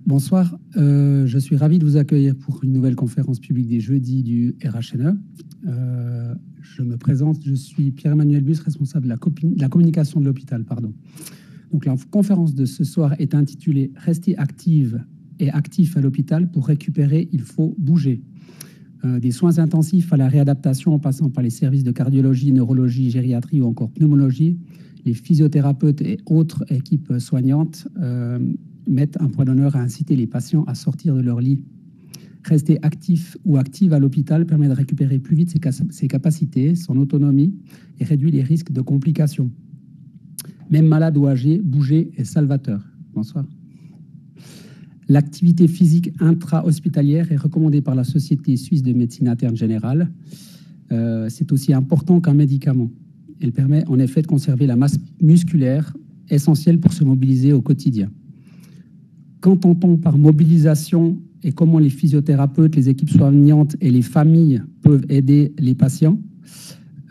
Bonsoir, je suis ravi de vous accueillir pour une nouvelle conférence publique des jeudis du RHNE. Je me présente, je suis Pierre-Emmanuel Bus, responsable de la communication de l'hôpital. Donc la conférence de ce soir est intitulée « Rester active et actif à l'hôpital, pour récupérer, il faut bouger ». Des soins intensifs à la réadaptation en passant par les services de cardiologie, neurologie, gériatrie ou encore pneumologie, les physiothérapeutes et autres équipes soignantes mettent un point d'honneur à inciter les patients à sortir de leur lit. Rester actif ou active à l'hôpital permet de récupérer plus vite ses capacités, son autonomie et réduit les risques de complications. Même malade ou âgé, bouger est salvateur. Bonsoir. L'activité physique intra-hospitalière est recommandée par la Société suisse de médecine interne générale. C'est aussi important qu'un médicament. Elle permet en effet de conserver la masse musculaire essentielle pour se mobiliser au quotidien. Qu'entend-on par mobilisation et comment les physiothérapeutes, les équipes soignantes et les familles peuvent aider les patients?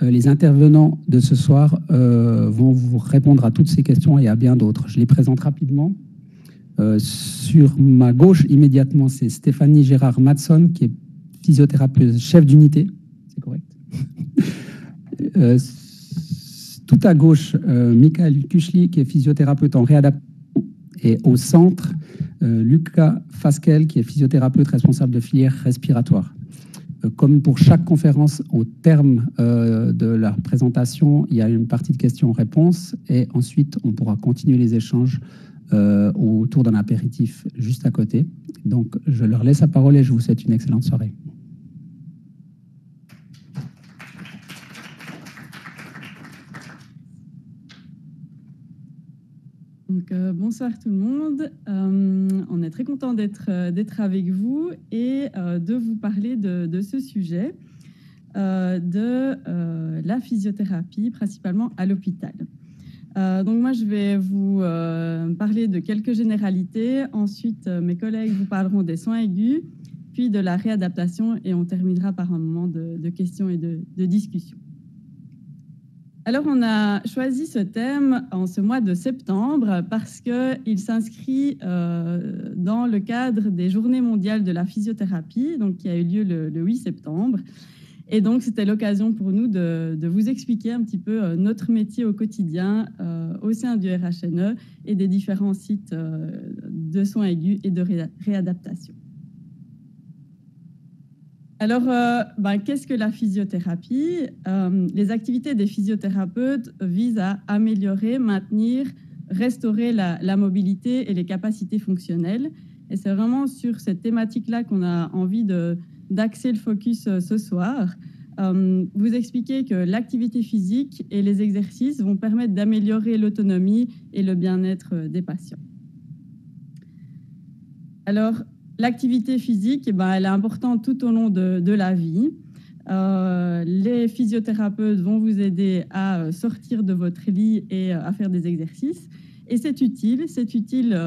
Les intervenants de ce soir vont vous répondre à toutes ces questions et à bien d'autres. Je les présente rapidement. Sur ma gauche, immédiatement, c'est Stéphanie Gérard-Matson, qui est physiothérapeute chef d'unité. C'est correct. Tout à gauche, Michael Kuchli, qui est physiothérapeute en réadaptation. Et au centre, Lucas Fasquel, qui est physiothérapeute responsable de filière respiratoire. Comme pour chaque conférence, au terme de la présentation, il y a une partie de questions-réponses et ensuite, on pourra continuer les échanges autour d'un apéritif juste à côté. Donc, je leur laisse la parole et je vous souhaite une excellente soirée. Donc, bonsoir tout le monde. On est très content d'être avec vous et de vous parler de ce sujet, de la physiothérapie, principalement à l'hôpital. Donc moi, je vais vous parler de quelques généralités. Ensuite, mes collègues vous parleront des soins aigus, puis de la réadaptation et on terminera par un moment de questions et de discussion. Alors, on a choisi ce thème en ce mois de septembre parce qu'il s'inscrit dans le cadre des Journées mondiales de la physiothérapie, donc, qui a eu lieu le 8 septembre. Et donc, c'était l'occasion pour nous de vous expliquer un petit peu notre métier au quotidien au sein du RHNE et des différents sites de soins aigus et de réadaptation. Alors, qu'est-ce que la physiothérapie? Les activités des physiothérapeutes visent à améliorer, maintenir, restaurer la mobilité et les capacités fonctionnelles. Et c'est vraiment sur cette thématique-là qu'on a envie d'axer le focus ce soir. Vous expliquer que l'activité physique et les exercices vont permettre d'améliorer l'autonomie et le bien-être des patients. Alors, l'activité physique, elle est importante tout au long de la vie. Les physiothérapeutes vont vous aider à sortir de votre lit et à faire des exercices. Et c'est utile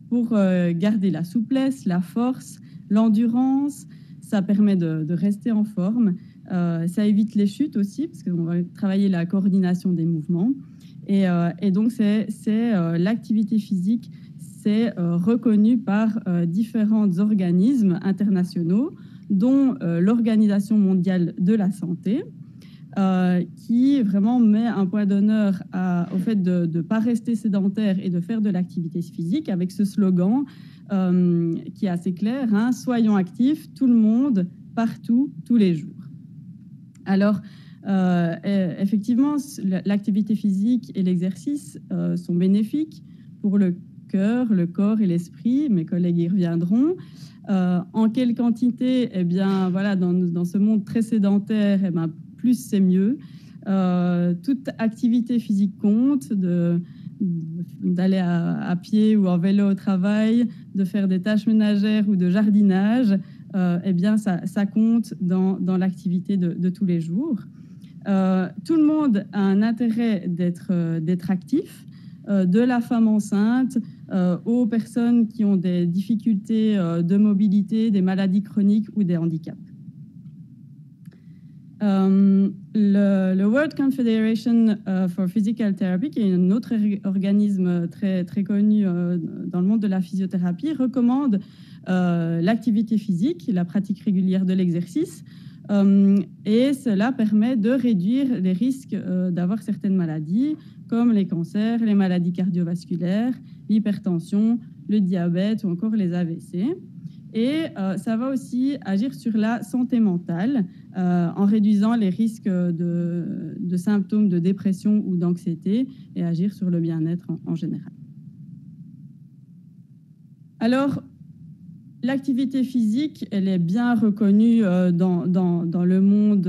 pour garder la souplesse, la force, l'endurance. Ça permet de rester en forme. Ça évite les chutes aussi, parce qu'on va travailler la coordination des mouvements. Et donc, c'est l'activité physique, c'est reconnu par différents organismes internationaux, dont l'Organisation mondiale de la santé, qui vraiment met un point d'honneur au fait de ne pas rester sédentaire et de faire de l'activité physique, avec ce slogan qui est assez clair, hein, « Soyons actifs, tout le monde, partout, tous les jours ». Alors, effectivement, l'activité physique et l'exercice sont bénéfiques pour le cœur, le corps et l'esprit. Mes collègues y reviendront. En quelle quantité? Eh bien, voilà, dans ce monde très sédentaire, plus c'est mieux. Toute activité physique compte, d'aller à pied ou en vélo au travail, de faire des tâches ménagères ou de jardinage, eh bien, ça compte dans l'activité de tous les jours. Tout le monde a un intérêt d'être actif, de la femme enceinte aux personnes qui ont des difficultés de mobilité, des maladies chroniques ou des handicaps. Le World Confederation for Physical Therapy, qui est un autre organisme très, très connu dans le monde de la physiothérapie, recommande l'activité physique, la pratique régulière de l'exercice, et cela permet de réduire les risques d'avoir certaines maladies, comme les cancers, les maladies cardiovasculaires, l'hypertension, le diabète ou encore les AVC. Et ça va aussi agir sur la santé mentale en réduisant les risques de symptômes de dépression ou d'anxiété et agir sur le bien-être en général. Alors, l'activité physique, elle est bien reconnue dans le monde,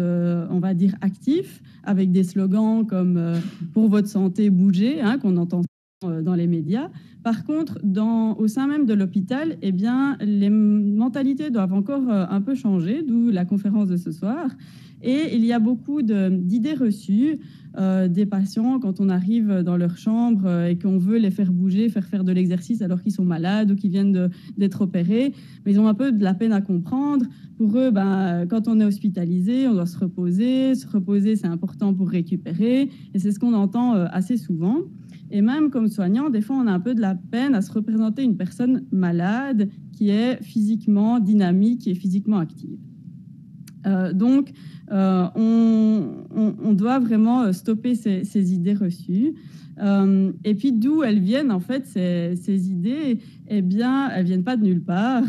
on va dire, actif, avec des slogans comme pour votre santé, bougez, hein, qu'on entend dans les médias. Par contre, au sein même de l'hôpital, eh bien, les mentalités doivent encore un peu changer, d'où la conférence de ce soir. Et il y a beaucoup d'idées reçues des patients quand on arrive dans leur chambre et qu'on veut les faire bouger, faire de l'exercice alors qu'ils sont malades ou qu'ils viennent d'être opérés. Mais ils ont un peu de la peine à comprendre. Pour eux, quand on est hospitalisé, on doit se reposer. Se reposer, c'est important pour récupérer. Et c'est ce qu'on entend assez souvent. Et même comme soignant, des fois, on a un peu de la peine à se représenter une personne malade qui est physiquement dynamique et physiquement active. Donc, on doit vraiment stopper ces idées reçues. Et puis, d'où elles viennent, en fait, ces idées? Eh bien, elles ne viennent pas de nulle part.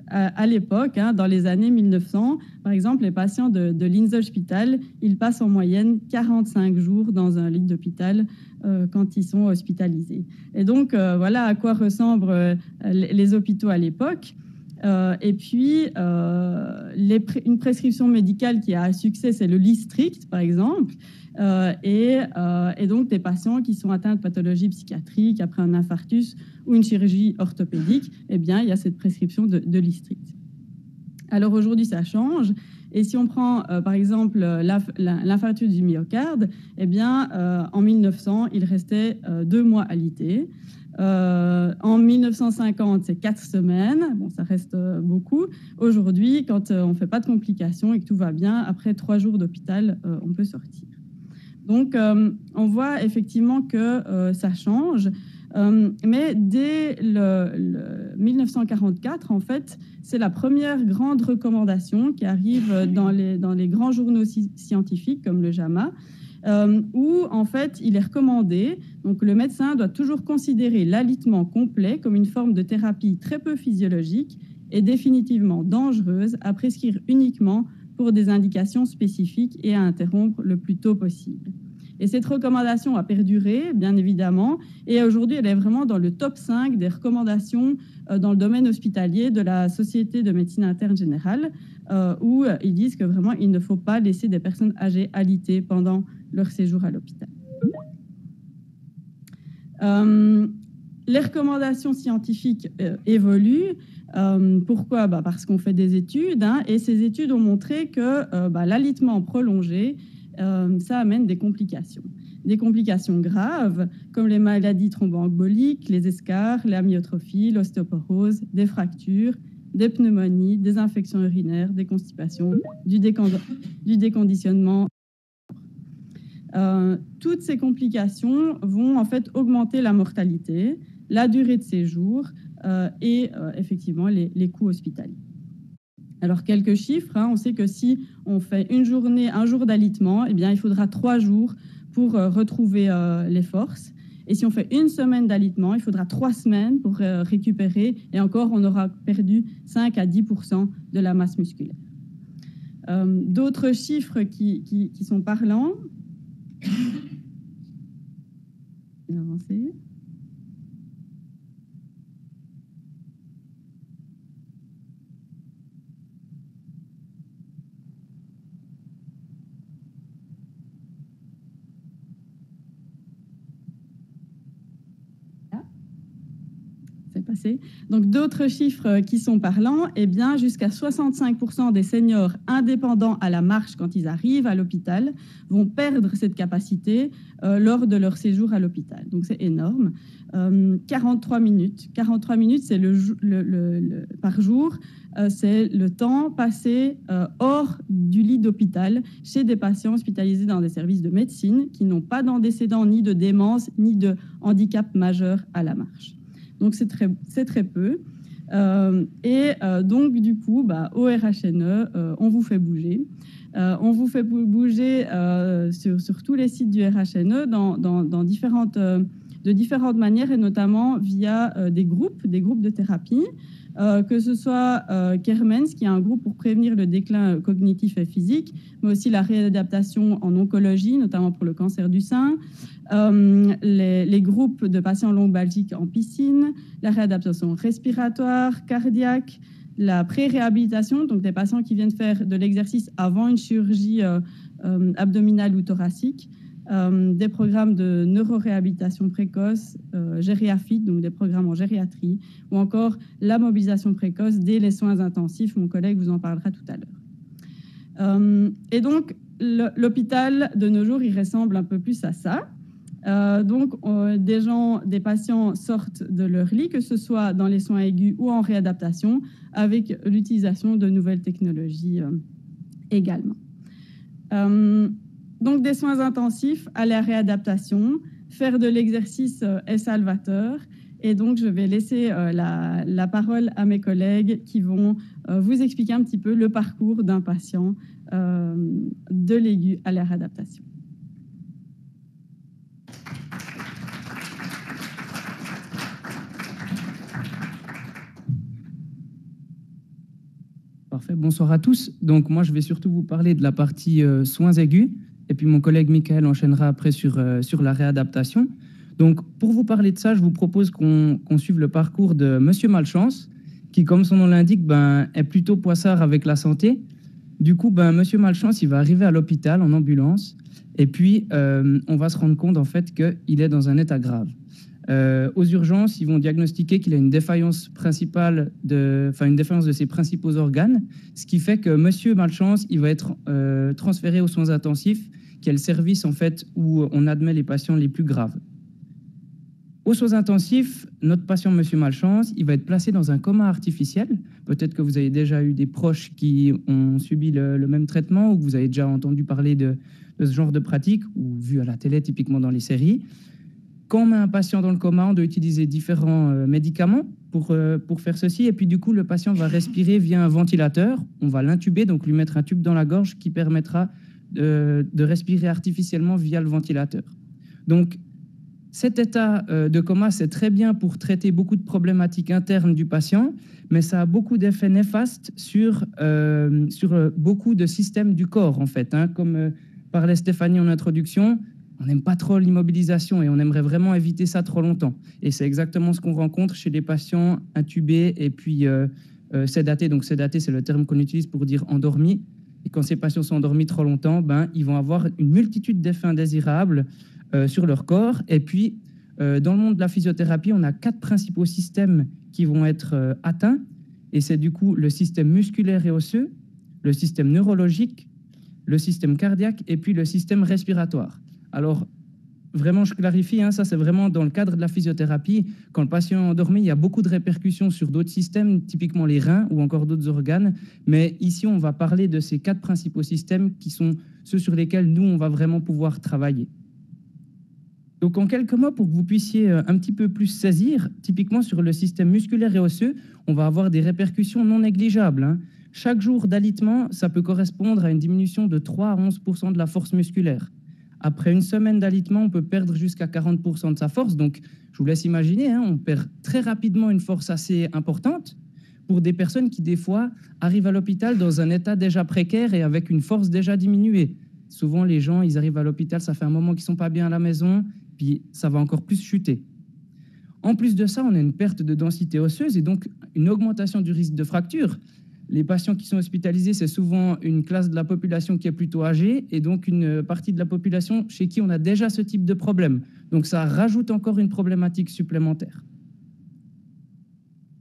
À l'époque, hein, dans les années 1900, par exemple, les patients de l'Inselspital, ils passent en moyenne 45 jours dans un lit d'hôpital quand ils sont hospitalisés. Et donc, voilà à quoi ressemblent les hôpitaux à l'époque. Et puis, une prescription médicale qui a un succès, c'est le Lystrict, par exemple. Et donc, des patients qui sont atteints de pathologies psychiatriques après un infarctus ou une chirurgie orthopédique, eh bien, il y a cette prescription de Lystrict. Alors aujourd'hui, ça change. Et si on prend, par exemple, l'infarctus du myocarde, eh bien, en 1900, il restait 2 mois alité. En 1950, c'est 4 semaines. Bon, ça reste beaucoup. Aujourd'hui, quand on ne fait pas de complications et que tout va bien, après 3 jours d'hôpital, on peut sortir. Donc, on voit effectivement que ça change. Mais dès 1944, en fait, c'est la première grande recommandation qui arrive dans les grands journaux scientifiques comme le JAMA, où en fait il est recommandé, donc le médecin doit toujours considérer l'alitement complet comme une forme de thérapie très peu physiologique et définitivement dangereuse à prescrire uniquement pour des indications spécifiques et à interrompre le plus tôt possible. Et cette recommandation a perduré, bien évidemment, et aujourd'hui, elle est vraiment dans le top 5 des recommandations dans le domaine hospitalier de la Société de médecine interne générale, où ils disent que vraiment, il ne faut pas laisser des personnes âgées alité pendant leur séjour à l'hôpital. Les recommandations scientifiques évoluent. Pourquoi ? Parce qu'on fait des études, hein, et ces études ont montré que l'alitement prolongé, ça amène des complications. Des complications graves, comme les maladies thromboemboliques, les escarres, l'amyotrophie, l'ostéoporose, des fractures, des pneumonies, des infections urinaires, des constipations, du déconditionnement. Toutes ces complications vont en fait augmenter la mortalité, la durée de séjour et effectivement les coûts hospitaliers. Alors, quelques chiffres, hein. On sait que si on fait un jour d'alitement, eh bien, il faudra 3 jours pour retrouver les forces. Et si on fait 1 semaine d'alitement, il faudra 3 semaines pour récupérer. Et encore, on aura perdu 5 à 10% de la masse musculaire. D'autres chiffres qui sont parlants. Je vais avancer. C'est est passé. Donc, d'autres chiffres qui sont parlants, eh bien, jusqu'à 65% des seniors indépendants à la marche quand ils arrivent à l'hôpital vont perdre cette capacité lors de leur séjour à l'hôpital. Donc, c'est énorme. 43 minutes. 43 minutes, c'est par jour. C'est le temps passé hors du lit d'hôpital chez des patients hospitalisés dans des services de médecine qui n'ont pas d'antécédents ni de démence ni de handicap majeur à la marche. Donc, c'est très peu. Donc, du coup, au RHNE, on vous fait bouger. On vous fait bouger sur tous les sites du RHNE dans de différentes manières, et notamment via des groupes de thérapie, que ce soit Kermens, qui est un groupe pour prévenir le déclin cognitif et physique, mais aussi la réadaptation en oncologie, notamment pour le cancer du sein, les groupes de patients lombalgiques en piscine, la réadaptation respiratoire, cardiaque, la pré-réhabilitation, donc des patients qui viennent faire de l'exercice avant une chirurgie abdominale ou thoracique, des programmes de neuroréhabilitation précoce, gériaphite, donc des programmes en gériatrie, ou encore la mobilisation précoce dès les soins intensifs. Mon collègue vous en parlera tout à l'heure. Et donc, l'hôpital de nos jours, il ressemble un peu plus à ça. Des patients sortent de leur lit, que ce soit dans les soins aigus ou en réadaptation, avec l'utilisation de nouvelles technologies également. Donc, des soins intensifs à la réadaptation, faire de l'exercice est salvateur. Et donc, je vais laisser la parole à mes collègues qui vont vous expliquer un petit peu le parcours d'un patient de l'aigu à la réadaptation. Parfait, bonsoir à tous. Donc moi, je vais surtout vous parler de la partie soins aigus, et puis mon collègue Michael enchaînera après sur la réadaptation. Donc pour vous parler de ça, je vous propose qu'on suive le parcours de Monsieur Malchance, qui, comme son nom l'indique, est plutôt poissard avec la santé. Du coup, Monsieur Malchance, il va arriver à l'hôpital en ambulance, et puis on va se rendre compte en fait qu'il est dans un état grave. Aux urgences, ils vont diagnostiquer qu'il a une défaillance une défaillance de ses principaux organes, ce qui fait que Monsieur Malchance, il va être transféré aux soins intensifs, qui est le service en fait où on admet les patients les plus graves. Aux soins intensifs, notre patient Monsieur Malchance, il va être placé dans un coma artificiel. Peut-être que vous avez déjà eu des proches qui ont subi le même traitement, ou que vous avez déjà entendu parler de ce genre de pratique, ou vu à la télé, typiquement dans les séries. Quand on met un patient dans le coma, on doit utiliser différents médicaments pour faire ceci. Et puis, du coup, le patient va respirer via un ventilateur. On va l'intuber, donc lui mettre un tube dans la gorge qui permettra de respirer artificiellement via le ventilateur. Donc, cet état de coma, c'est très bien pour traiter beaucoup de problématiques internes du patient, mais ça a beaucoup d'effets néfastes sur beaucoup de systèmes du corps, en fait. Comme parlait Stéphanie en introduction, on n'aime pas trop l'immobilisation et on aimerait vraiment éviter ça trop longtemps. Et c'est exactement ce qu'on rencontre chez les patients intubés et puis sédatés. Donc sédatés, c'est le terme qu'on utilise pour dire endormis. Et quand ces patients sont endormis trop longtemps, ils vont avoir une multitude d'effets indésirables sur leur corps. Et puis, dans le monde de la physiothérapie, on a 4 principaux systèmes qui vont être atteints. Et c'est du coup le système musculaire et osseux, le système neurologique, le système cardiaque et puis le système respiratoire. Alors, vraiment, je clarifie, ça c'est vraiment dans le cadre de la physiothérapie. Quand le patient est endormi, il y a beaucoup de répercussions sur d'autres systèmes, typiquement les reins ou encore d'autres organes. Mais ici, on va parler de ces 4 principaux systèmes qui sont ceux sur lesquels nous, on va vraiment pouvoir travailler. Donc, en quelques mots, pour que vous puissiez un petit peu plus saisir, typiquement sur le système musculaire et osseux, on va avoir des répercussions non négligeables. Chaque jour d'alitement, ça peut correspondre à une diminution de 3 à 11% de la force musculaire. Après une semaine d'alitement, on peut perdre jusqu'à 40% de sa force. Donc, je vous laisse imaginer, on perd très rapidement une force assez importante pour des personnes qui, des fois, arrivent à l'hôpital dans un état déjà précaire et avec une force déjà diminuée. Souvent, les gens, ils arrivent à l'hôpital, ça fait un moment qu'ils ne sont pas bien à la maison, puis ça va encore plus chuter. En plus de ça, on a une perte de densité osseuse et donc une augmentation du risque de fracture. Les patients qui sont hospitalisés, c'est souvent une classe de la population qui est plutôt âgée et donc une partie de la population chez qui on a déjà ce type de problème. Donc ça rajoute encore une problématique supplémentaire.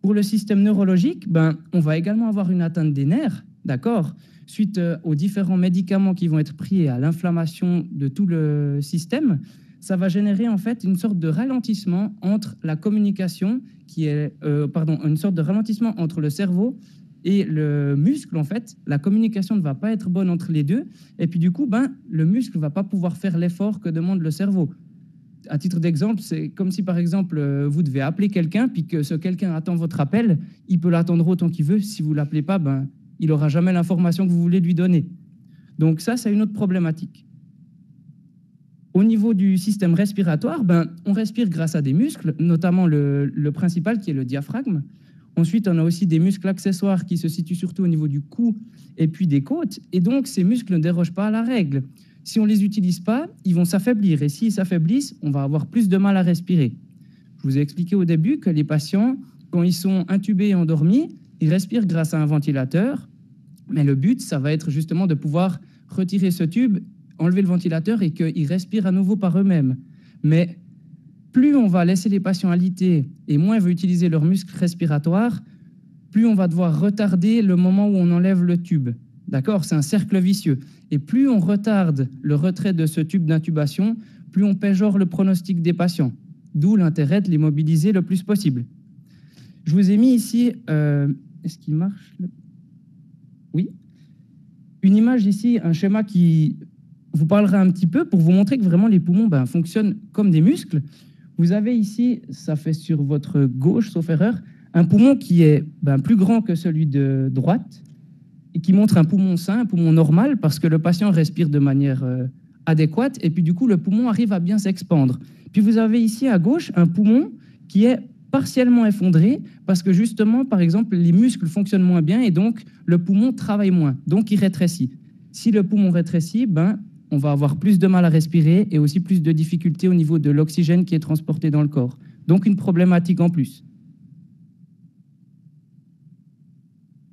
Pour le système neurologique, on va également avoir une atteinte des nerfs, d'accord, suite aux différents médicaments qui vont être pris et à l'inflammation de tout le système. Ça va générer en fait une sorte de ralentissement entre la communication, une sorte de ralentissement entre le cerveau et le muscle. En fait, la communication ne va pas être bonne entre les deux, et puis du coup, le muscle ne va pas pouvoir faire l'effort que demande le cerveau. À titre d'exemple, c'est comme si, par exemple, vous devez appeler quelqu'un, puis que ce quelqu'un attend votre appel, il peut l'attendre autant qu'il veut. Si vous ne l'appelez pas, il n'aura jamais l'information que vous voulez lui donner. Donc ça, c'est une autre problématique. Au niveau du système respiratoire, on respire grâce à des muscles, notamment le principal qui est le diaphragme. Ensuite, on a aussi des muscles accessoires qui se situent surtout au niveau du cou et puis des côtes. Et donc, ces muscles ne dérogent pas à la règle. Si on ne les utilise pas, ils vont s'affaiblir. Et s'ils s'affaiblissent, on va avoir plus de mal à respirer. Je vous ai expliqué au début que les patients, quand ils sont intubés et endormis, ils respirent grâce à un ventilateur. Mais le but, ça va être justement de pouvoir retirer ce tube, enlever le ventilateur et qu'ils respirent à nouveau par eux-mêmes. Mais plus on va laisser les patients alité et moins ils vont utiliser leurs muscles respiratoires, plus on va devoir retarder le moment où on enlève le tube. D'accord ? C'est un cercle vicieux. Et plus on retarde le retrait de ce tube d'intubation, plus on péjore le pronostic des patients. D'où l'intérêt de les mobiliser le plus possible. Je vous ai mis ici... est-ce qu'il marche ? Oui. Une image ici, un schéma qui vous parlera un petit peu pour vous montrer que vraiment les poumons fonctionnent comme des muscles. Vous avez ici, ça fait sur votre gauche, sauf erreur, un poumon qui est plus grand que celui de droite et qui montre un poumon sain, un poumon normal, parce que le patient respire de manière adéquate et puis du coup, le poumon arrive à bien s'expandre. Puis vous avez ici à gauche un poumon qui est partiellement effondré parce que justement, par exemple, les muscles fonctionnent moins bien et donc le poumon travaille moins, donc il rétrécit. Si le poumon rétrécit, on va avoir plus de mal à respirer et aussi plus de difficultés au niveau de l'oxygène qui est transporté dans le corps. Donc une problématique en plus.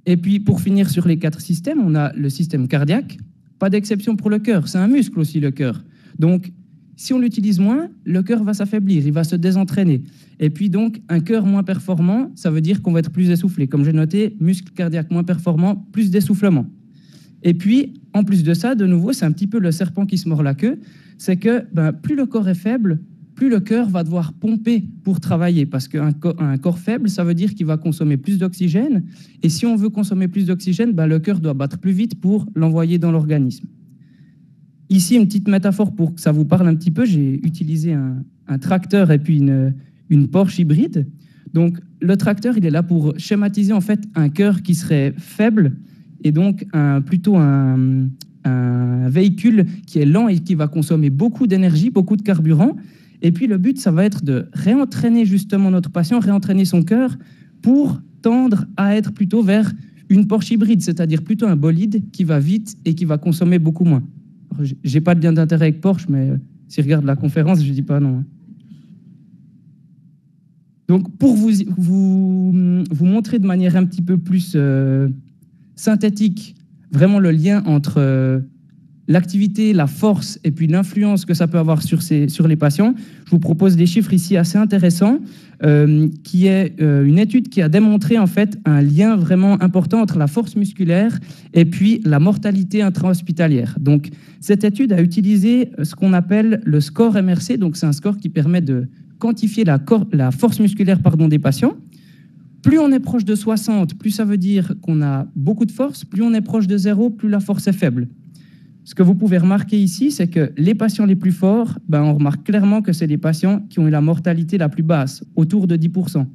Et puis pour finir sur les 4 systèmes, on a le système cardiaque. Pas d'exception pour le cœur, c'est un muscle aussi le cœur. Donc si on l'utilise moins, le cœur va s'affaiblir, il va se désentraîner. Et puis donc un cœur moins performant, ça veut dire qu'on va être plus essoufflé. Comme j'ai noté, muscle cardiaque moins performant, plus d'essoufflement. Et puis, en plus de ça, de nouveau, c'est un petit peu le serpent qui se mord la queue, c'est que plus le corps est faible, plus le cœur va devoir pomper pour travailler, parce qu'un corps faible, ça veut dire qu'il va consommer plus d'oxygène, et si on veut consommer plus d'oxygène, le cœur doit battre plus vite pour l'envoyer dans l'organisme. Ici, une petite métaphore pour que ça vous parle un petit peu, j'ai utilisé un tracteur et puis une Porsche hybride. Donc, le tracteur, il est là pour schématiser en fait un cœur qui serait faible, et donc plutôt un véhicule qui est lent et qui va consommer beaucoup d'énergie, beaucoup de carburant. Et puis le but, ça va être de réentraîner justement notre patient, réentraîner son cœur pour tendre à être plutôt vers une Porsche hybride, c'est-à-dire plutôt un bolide qui va vite et qui va consommer beaucoup moins. J'ai pas de lien d'intérêt avec Porsche, mais si je regarde la conférence, je dis pas non. Donc pour vous montrer de manière un petit peu plus synthétique, vraiment le lien entre l'activité, la force et puis l'influence que ça peut avoir sur les patients, je vous propose des chiffres ici assez intéressants, qui est une étude qui a démontré en fait un lien vraiment important entre la force musculaire et puis la mortalité intra-hospitalière. Donc cette étude a utilisé ce qu'on appelle le score MRC, donc c'est un score qui permet de quantifier la force musculaire des patients. Plus on est proche de 60, plus ça veut dire qu'on a beaucoup de force. Plus on est proche de 0, plus la force est faible. Ce que vous pouvez remarquer ici, c'est que les patients les plus forts, on remarque clairement que c'est les patients qui ont eu la mortalité la plus basse, autour de 10%.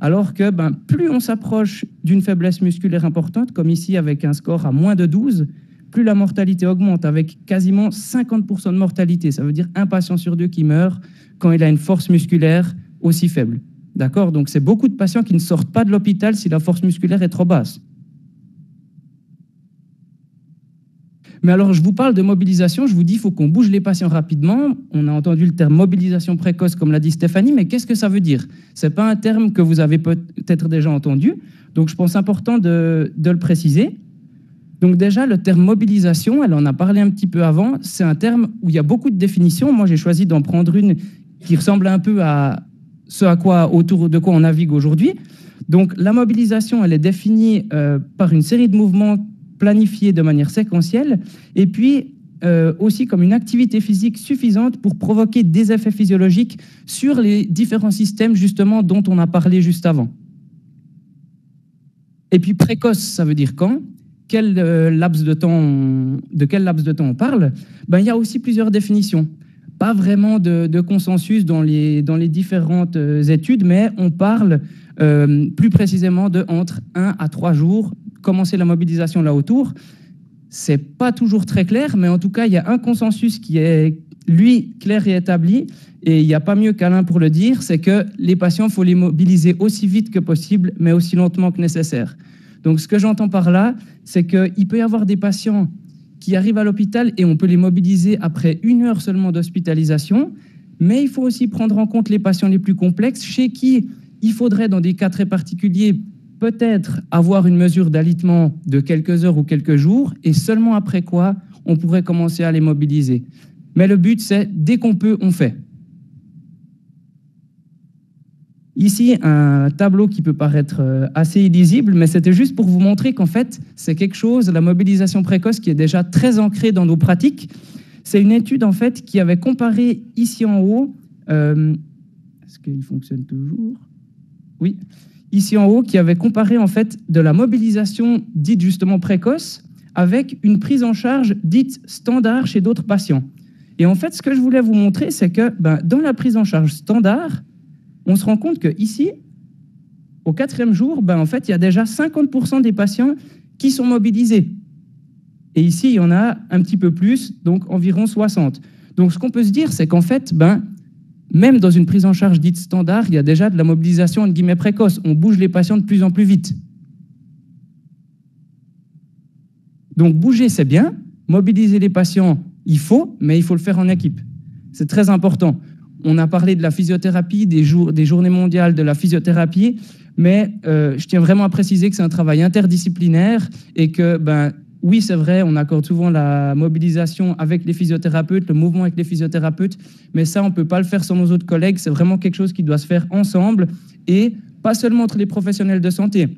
Alors que plus on s'approche d'une faiblesse musculaire importante, comme ici avec un score à moins de 12, plus la mortalité augmente, avec quasiment 50% de mortalité. Ça veut dire un patient sur 2 qui meurt quand il a une force musculaire aussi faible. D'accord ? Donc, c'est beaucoup de patients qui ne sortent pas de l'hôpital si la force musculaire est trop basse. Mais alors, je vous parle de mobilisation, je vous dis qu'il faut qu'on bouge les patients rapidement. On a entendu le terme mobilisation précoce, comme l'a dit Stéphanie, mais qu'est-ce que ça veut dire ? Ce n'est pas un terme que vous avez peut-être déjà entendu, donc je pense important de le préciser. Donc déjà, le terme mobilisation, elle en a parlé un petit peu avant, c'est un terme où il y a beaucoup de définitions. Moi, j'ai choisi d'en prendre une qui ressemble un peu à autour de quoi on navigue aujourd'hui. Donc, la mobilisation, elle est définie par une série de mouvements planifiés de manière séquentielle, et puis aussi comme une activité physique suffisante pour provoquer des effets physiologiques sur les différents systèmes, justement, dont on a parlé juste avant. Et puis, précoce, ça veut dire quand ? De quel laps de temps on parle ? Ben, il y a aussi plusieurs définitions. Pas vraiment de consensus dans les différentes études, mais on parle plus précisément de entre 1 à 3 jours, commencer la mobilisation là autour. C'est pas toujours très clair, mais en tout cas, il y a un consensus qui est, lui, clair et établi, et il n'y a pas mieux qu'Alain pour le dire, c'est que les patients, il faut les mobiliser aussi vite que possible, mais aussi lentement que nécessaire. Donc, ce que j'entends par là, c'est qu'il peut y avoir des patients qui arrivent à l'hôpital et on peut les mobiliser après 1 heure seulement d'hospitalisation, mais il faut aussi prendre en compte les patients les plus complexes, chez qui il faudrait, dans des cas très particuliers, peut-être avoir une mesure d'alitement de quelques heures ou quelques jours, et seulement après quoi, on pourrait commencer à les mobiliser. Mais le but, c'est, dès qu'on peut, on fait. Ici, un tableau qui peut paraître assez illisible, mais c'était juste pour vous montrer qu'en fait, c'est quelque chose, la mobilisation précoce, qui est déjà très ancrée dans nos pratiques. C'est une étude, en fait, qui avait comparé ici en haut, est-ce qu'il fonctionne toujours ? Oui. Ici en haut, qui avait comparé, en fait, de la mobilisation dite justement précoce avec une prise en charge dite standard chez d'autres patients. Et en fait, ce que je voulais vous montrer, c'est que dans la prise en charge standard, on se rend compte qu'ici, au 4e jour, en fait, il y a déjà 50% des patients qui sont mobilisés. Et ici, il y en a un petit peu plus, donc environ 60. Donc, ce qu'on peut se dire, c'est qu'en fait, même dans une prise en charge dite standard, il y a déjà de la mobilisation, entre guillemets, précoce. On bouge les patients de plus en plus vite. Donc, bouger, c'est bien. Mobiliser les patients, il faut, mais il faut le faire en équipe. C'est très important. On a parlé de la physiothérapie, des journées mondiales de la physiothérapie, mais je tiens vraiment à préciser que c'est un travail interdisciplinaire et que, oui, c'est vrai, on accorde souvent la mobilisation avec les physiothérapeutes, le mouvement avec les physiothérapeutes, mais ça, on ne peut pas le faire sans nos autres collègues. C'est vraiment quelque chose qui doit se faire ensemble et pas seulement entre les professionnels de santé.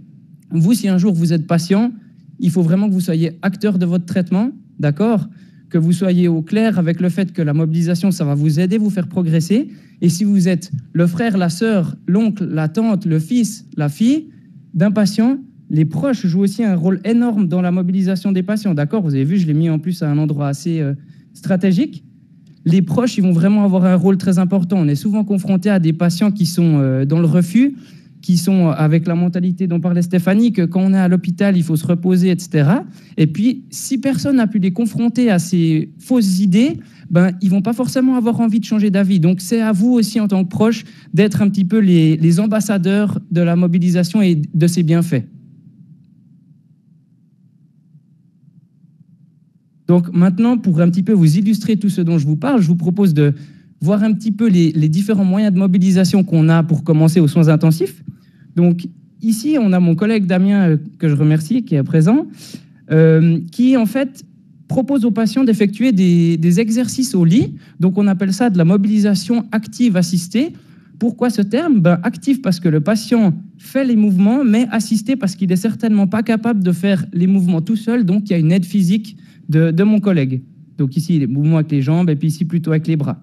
Vous, si un jour vous êtes patient, il faut vraiment que vous soyez acteur de votre traitement, d'accord ? Que vous soyez au clair avec le fait que la mobilisation, ça va vous aider, vous faire progresser. Et si vous êtes le frère, la sœur, l'oncle, la tante, le fils, la fille d'un patient, les proches jouent aussi un rôle énorme dans la mobilisation des patients. D'accord ? Vous avez vu, je l'ai mis en plus à un endroit assez stratégique. Les proches, ils vont vraiment avoir un rôle très important. On est souvent confronté à des patients qui sont dans le refus, qui sont avec la mentalité dont parlait Stéphanie, que quand on est à l'hôpital, il faut se reposer, etc. Et puis, si personne n'a pu les confronter à ces fausses idées, ils ne vont pas forcément avoir envie de changer d'avis. Donc, c'est à vous aussi, en tant que proche, d'être un petit peu les ambassadeurs de la mobilisation et de ses bienfaits. Donc, maintenant, pour un petit peu vous illustrer tout ce dont je vous parle, je vous propose de voir un petit peu les différents moyens de mobilisation qu'on a pour commencer aux soins intensifs. Donc ici, on a mon collègue Damien, que je remercie, qui est présent, qui en fait propose aux patients d'effectuer des exercices au lit. Donc on appelle ça de la mobilisation active assistée. Pourquoi ce terme ? Active parce que le patient fait les mouvements, mais assisté parce qu'il n'est certainement pas capable de faire les mouvements tout seul, donc il y a une aide physique de mon collègue. Donc ici, les mouvements avec les jambes, et puis ici, plutôt avec les bras.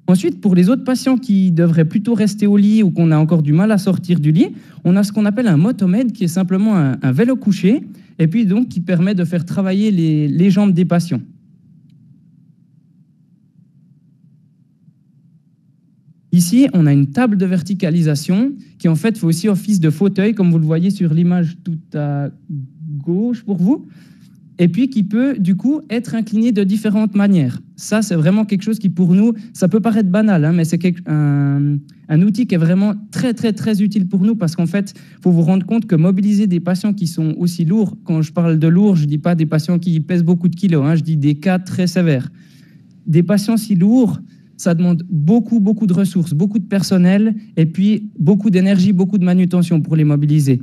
Ensuite, pour les autres patients qui devraient plutôt rester au lit ou qu'on a encore du mal à sortir du lit, on a ce qu'on appelle un motomède, qui est simplement un vélo couché, et puis donc qui permet de faire travailler les jambes des patients. Ici, on a une table de verticalisation qui en fait fait aussi office de fauteuil, comme vous le voyez sur l'image tout à gauche pour vous, et puis qui peut du coup être incliné de différentes manières. Ça, c'est vraiment quelque chose qui pour nous, ça peut paraître banal, mais c'est un outil qui est vraiment très, très, très utile pour nous parce qu'en fait, il faut vous rendre compte que mobiliser des patients qui sont aussi lourds, quand je parle de lourds, je ne dis pas des patients qui pèsent beaucoup de kilos, je dis des cas très sévères. Des patients si lourds, ça demande beaucoup, beaucoup de ressources, beaucoup de personnel et puis beaucoup d'énergie, beaucoup de manutention pour les mobiliser.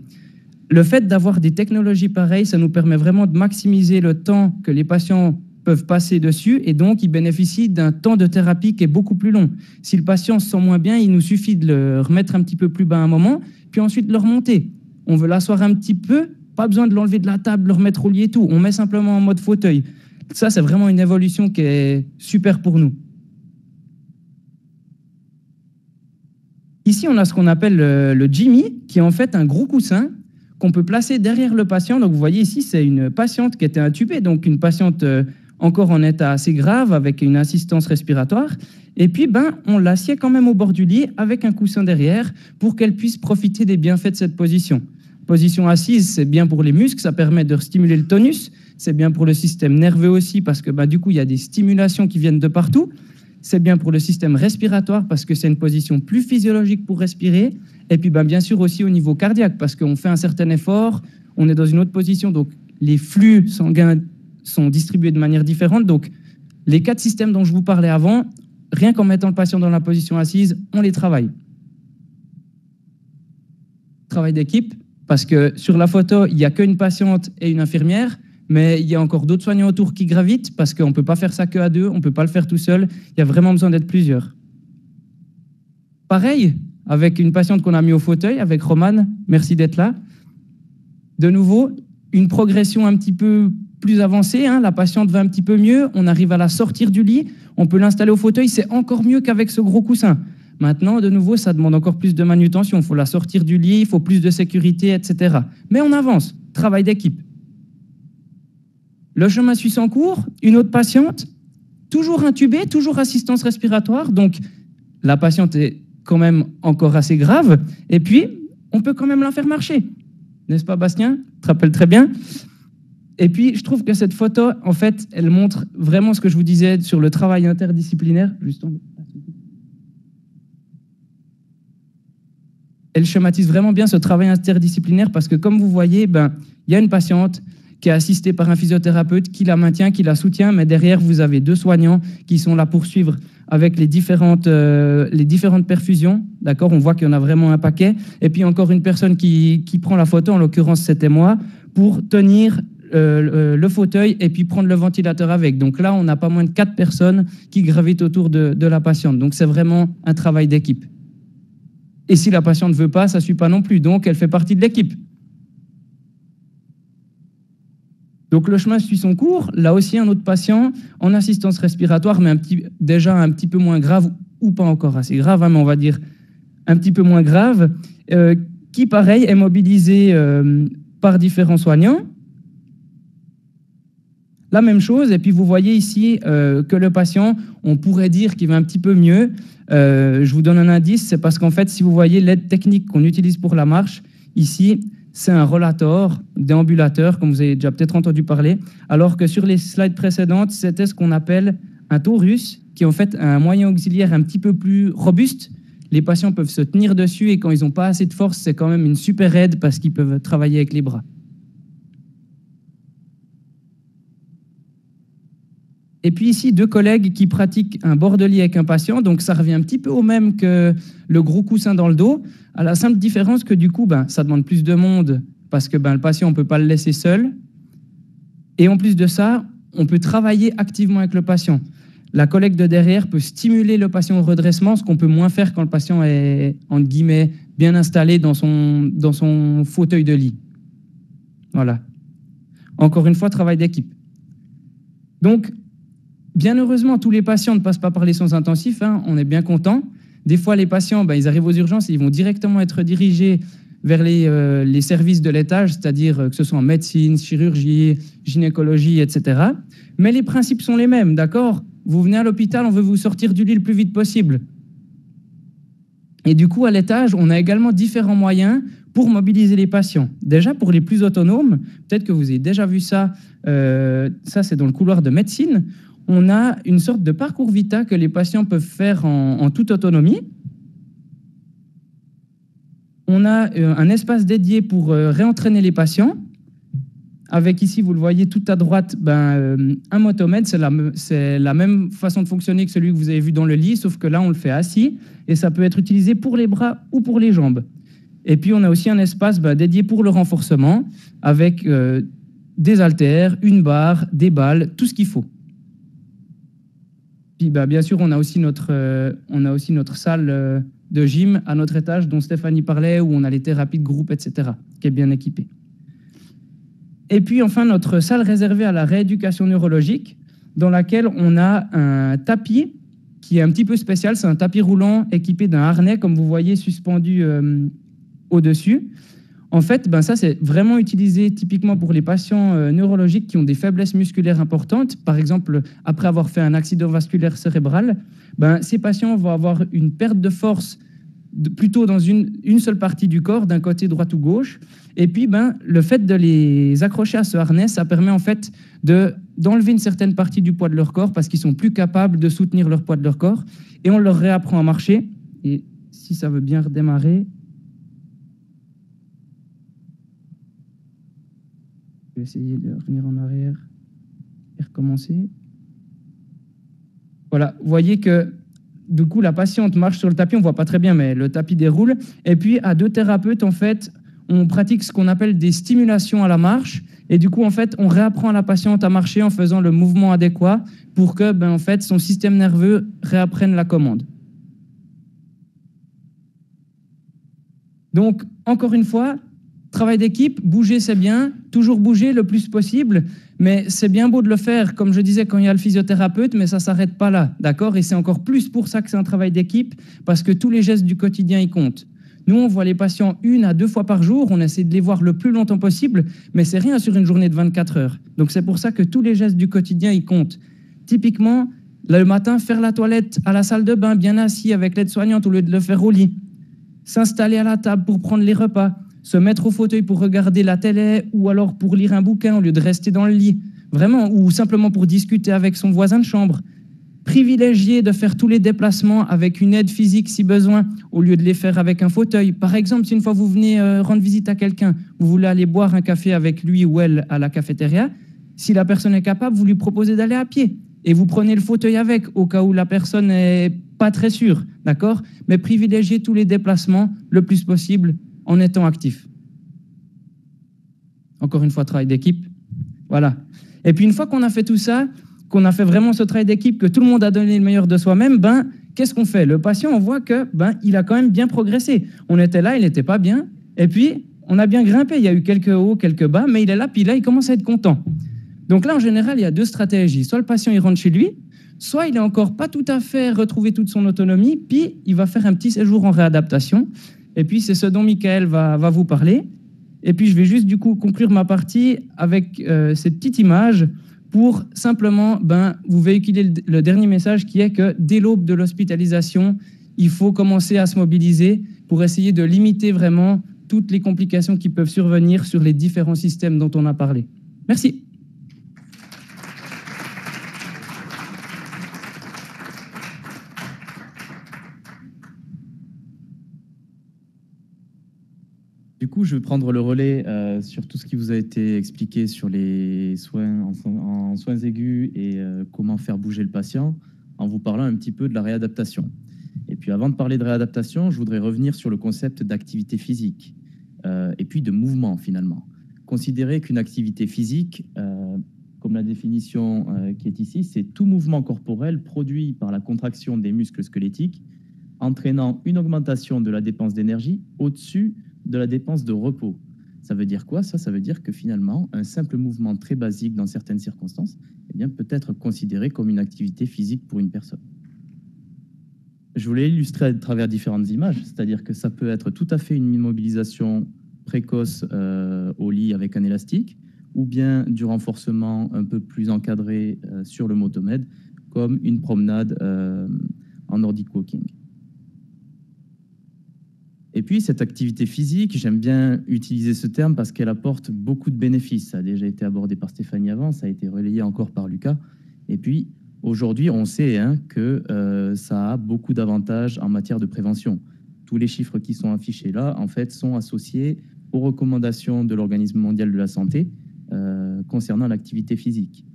Le fait d'avoir des technologies pareilles, ça nous permet vraiment de maximiser le temps que les patients peuvent passer dessus et donc ils bénéficient d'un temps de thérapie qui est beaucoup plus long. Si le patient se sent moins bien, il nous suffit de le remettre un petit peu plus bas un moment, puis ensuite le remonter. On veut l'asseoir un petit peu, pas besoin de l'enlever de la table, le remettre au lit et tout. On met simplement en mode fauteuil. Ça, c'est vraiment une évolution qui est super pour nous. Ici, on a ce qu'on appelle le Jimmy, qui est en fait un gros coussin qu'on peut placer derrière le patient. Donc, vous voyez ici, c'est une patiente qui était intubée, donc une patiente encore en état assez grave, avec une assistance respiratoire. Et puis, on l'assied quand même au bord du lit avec un coussin derrière pour qu'elle puisse profiter des bienfaits de cette position. Position assise, c'est bien pour les muscles, ça permet de stimuler le tonus. C'est bien pour le système nerveux aussi parce que du coup, il y a des stimulations qui viennent de partout. C'est bien pour le système respiratoire parce que c'est une position plus physiologique pour respirer. Et puis, bien sûr aussi au niveau cardiaque parce qu'on fait un certain effort, on est dans une autre position. Donc, les flux sanguins sont distribués de manière différente. Donc, les 4 systèmes dont je vous parlais avant, rien qu'en mettant le patient dans la position assise, on les travaille. Travail d'équipe, parce que sur la photo, il n'y a qu'une patiente et une infirmière, mais il y a encore d'autres soignants autour qui gravitent, parce qu'on ne peut pas faire ça qu'à 2, on ne peut pas le faire tout seul, il y a vraiment besoin d'être plusieurs. Pareil, avec une patiente qu'on a mis au fauteuil, avec Romane, merci d'être là. De nouveau, une progression un petit peu plus avancée, la patiente va un petit peu mieux, on arrive à la sortir du lit, on peut l'installer au fauteuil, c'est encore mieux qu'avec ce gros coussin. Maintenant, de nouveau, ça demande encore plus de manutention, il faut la sortir du lit, il faut plus de sécurité, etc. Mais on avance, travail d'équipe. Le chemin suit son cours, une autre patiente, toujours intubée, toujours assistance respiratoire, donc la patiente est quand même encore assez grave, et puis on peut quand même la faire marcher. N'est-ce pas, Bastien? Tu te rappelles très bien. Et puis, je trouve que cette photo, en fait, elle montre vraiment ce que je vous disais sur le travail interdisciplinaire. Elle schématise vraiment bien ce travail interdisciplinaire parce que, comme vous voyez, il y a une patiente qui est assistée par un physiothérapeute qui la maintient, qui la soutient, mais derrière, vous avez 2 soignants qui sont là pour suivre avec les différentes perfusions. D'accord, on voit qu'il y en a vraiment un paquet. Et puis, encore une personne qui prend la photo, en l'occurrence, c'était moi, pour tenir le fauteuil et puis prendre le ventilateur avec. Donc là, on a pas moins de 4 personnes qui gravitent autour de la patiente. Donc, c'est vraiment un travail d'équipe. Et si la patiente ne veut pas, ça ne suit pas non plus. Donc, elle fait partie de l'équipe. Donc, le chemin suit son cours. Là aussi, un autre patient en assistance respiratoire, mais déjà un petit peu moins grave, ou pas encore assez grave, mais on va dire un petit peu moins grave, qui, pareil, est mobilisé par différents soignants. La même chose, et puis vous voyez ici que le patient, on pourrait dire qu'il va un petit peu mieux. Je vous donne un indice, c'est parce qu'en fait, si vous voyez l'aide technique qu'on utilise pour la marche, ici, c'est un rollator, déambulateur, comme vous avez déjà peut-être entendu parler, alors que sur les slides précédentes, c'était ce qu'on appelle un taurus, qui est en fait un moyen auxiliaire un petit peu plus robuste. Les patients peuvent se tenir dessus et quand ils n'ont pas assez de force, c'est quand même une super aide parce qu'ils peuvent travailler avec les bras. Et puis ici, 2 collègues qui pratiquent un bord de lit avec un patient. Donc, ça revient un petit peu au même que le gros coussin dans le dos, à la simple différence que du coup, ça demande plus de monde parce que le patient, on ne peut pas le laisser seul. Et en plus de ça, on peut travailler activement avec le patient. La collègue de derrière peut stimuler le patient au redressement, ce qu'on peut moins faire quand le patient est, entre guillemets, bien installé dans son fauteuil de lit. Voilà. Encore une fois, travail d'équipe. Donc, bien heureusement, tous les patients ne passent pas par les soins intensifs, on est bien content. Des fois, les patients, ils arrivent aux urgences et ils vont directement être dirigés vers les services de l'étage, c'est-à-dire que ce soit en médecine, chirurgie, gynécologie, etc. Mais les principes sont les mêmes, d'accord? Vous venez à l'hôpital, on veut vous sortir du lit le plus vite possible. Et du coup, à l'étage, on a également différents moyens pour mobiliser les patients. Déjà, pour les plus autonomes, peut-être que vous avez déjà vu ça, ça c'est dans le couloir de médecine, on a une sorte de parcours vita que les patients peuvent faire en toute autonomie. On a un espace dédié pour réentraîner les patients, avec ici, vous le voyez tout à droite, un motomètre, c'est la même façon de fonctionner que celui que vous avez vu dans le lit, sauf que là, on le fait assis, et ça peut être utilisé pour les bras ou pour les jambes. Et puis, on a aussi un espace dédié pour le renforcement, avec des haltères, une barre, des balles, tout ce qu'il faut. Puis bien sûr, on a aussi notre salle de gym à notre étage dont Stéphanie parlait, où on a les thérapies de groupe, etc., qui est bien équipée. Et puis enfin, notre salle réservée à la rééducation neurologique, dans laquelle on a un tapis qui est un petit peu spécial. C'est un tapis roulant équipé d'un harnais, comme vous voyez, suspendu au-dessus. En fait, ça, c'est vraiment utilisé typiquement pour les patients neurologiques qui ont des faiblesses musculaires importantes. Par exemple, après avoir fait un accident vasculaire cérébral, ces patients vont avoir une perte de force plutôt dans une seule partie du corps, d'un côté droite ou gauche. Et puis, le fait de les accrocher à ce harnais, ça permet en fait d'enlever une certaine partie du poids de leur corps parce qu'ils sont plus capables de soutenir leur poids de leur corps. Et on leur réapprend à marcher. Et si ça veut bien redémarrer... Je vais essayer de revenir en arrière et recommencer. Voilà, vous voyez que du coup, la patiente marche sur le tapis, on ne voit pas très bien, mais le tapis déroule. Et puis, à deux thérapeutes, en fait, on pratique ce qu'on appelle des stimulations à la marche. Et du coup, en fait, on réapprend à la patiente à marcher en faisant le mouvement adéquat pour que, en fait, son système nerveux réapprenne la commande. Donc, encore une fois, travail d'équipe, bouger c'est bien, toujours bouger le plus possible, mais c'est bien beau de le faire, comme je disais, quand il y a le physiothérapeute, mais ça ne s'arrête pas là, d'accord? Et c'est encore plus pour ça que c'est un travail d'équipe, parce que tous les gestes du quotidien, ils comptent. Nous, on voit les patients 1 à 2 fois par jour, on essaie de les voir le plus longtemps possible, mais c'est rien sur une journée de 24 heures. Donc c'est pour ça que tous les gestes du quotidien, ils comptent. Typiquement, le matin, faire la toilette à la salle de bain, bien assis avec l'aide-soignante au lieu de le faire au lit. S'installer à la table pour prendre les repas. Se mettre au fauteuil pour regarder la télé ou alors pour lire un bouquin au lieu de rester dans le lit. Vraiment, ou simplement pour discuter avec son voisin de chambre. Privilégier de faire tous les déplacements avec une aide physique si besoin, au lieu de les faire avec un fauteuil. Par exemple, si une fois vous venez rendre visite à quelqu'un, vous voulez aller boire un café avec lui ou elle à la cafétéria, si la personne est capable, vous lui proposez d'aller à pied. Et vous prenez le fauteuil avec, au cas où la personne n'est pas très sûre, d'accord? Mais privilégier tous les déplacements le plus possible en étant actif. Encore une fois, travail d'équipe. Voilà. Et puis, une fois qu'on a fait tout ça, qu'on a fait vraiment ce travail d'équipe, que tout le monde a donné le meilleur de soi-même, qu'est-ce qu'on fait? Le patient, on voit que il a quand même bien progressé. On était là, il n'était pas bien. Et puis, on a bien grimpé. Il y a eu quelques hauts, quelques bas, mais il est là, puis là, il commence à être content. Donc là, en général, il y a 2 stratégies. Soit le patient, il rentre chez lui, soit il n'est encore pas tout à fait retrouvé toute son autonomie, puis il va faire un petit séjour en réadaptation. Et puis, c'est ce dont Michael va vous parler. Et puis, je vais juste, du coup, conclure ma partie avec cette petite image pour simplement vous véhiculer le dernier message qui est que dès l'aube de l'hospitalisation, il faut commencer à se mobiliser pour essayer de limiter vraiment toutes les complications qui peuvent survenir sur les différents systèmes dont on a parlé. Merci. Du coup, je vais prendre le relais sur tout ce qui vous a été expliqué sur les soins en soins aigus et comment faire bouger le patient en vous parlant un petit peu de la réadaptation. Et puis avant de parler de réadaptation, je voudrais revenir sur le concept d'activité physique et puis de mouvement finalement. Considérez qu'une activité physique, comme la définition qui est ici, c'est tout mouvement corporel produit par la contraction des muscles squelettiques entraînant une augmentation de la dépense d'énergie au-dessus de la dépense de repos. Ça veut dire quoi? Ça veut dire que finalement, un simple mouvement très basique dans certaines circonstances peut être considéré comme une activité physique pour une personne. Je voulais illustrer à travers différentes images, c'est-à-dire que ça peut être tout à fait une immobilisation précoce au lit avec un élastique, ou bien du renforcement un peu plus encadré sur le motomède, comme une promenade en Nordic Walking. Et puis, cette activité physique, j'aime bien utiliser ce terme parce qu'elle apporte beaucoup de bénéfices. Ça a déjà été abordé par Stéphanie avant, ça a été relayé encore par Lucas. Et puis, aujourd'hui, on sait que ça a beaucoup d'avantages en matière de prévention. Tous les chiffres qui sont affichés là, en fait, sont associés aux recommandations de l'Organisme mondial de la santé concernant l'activité physique.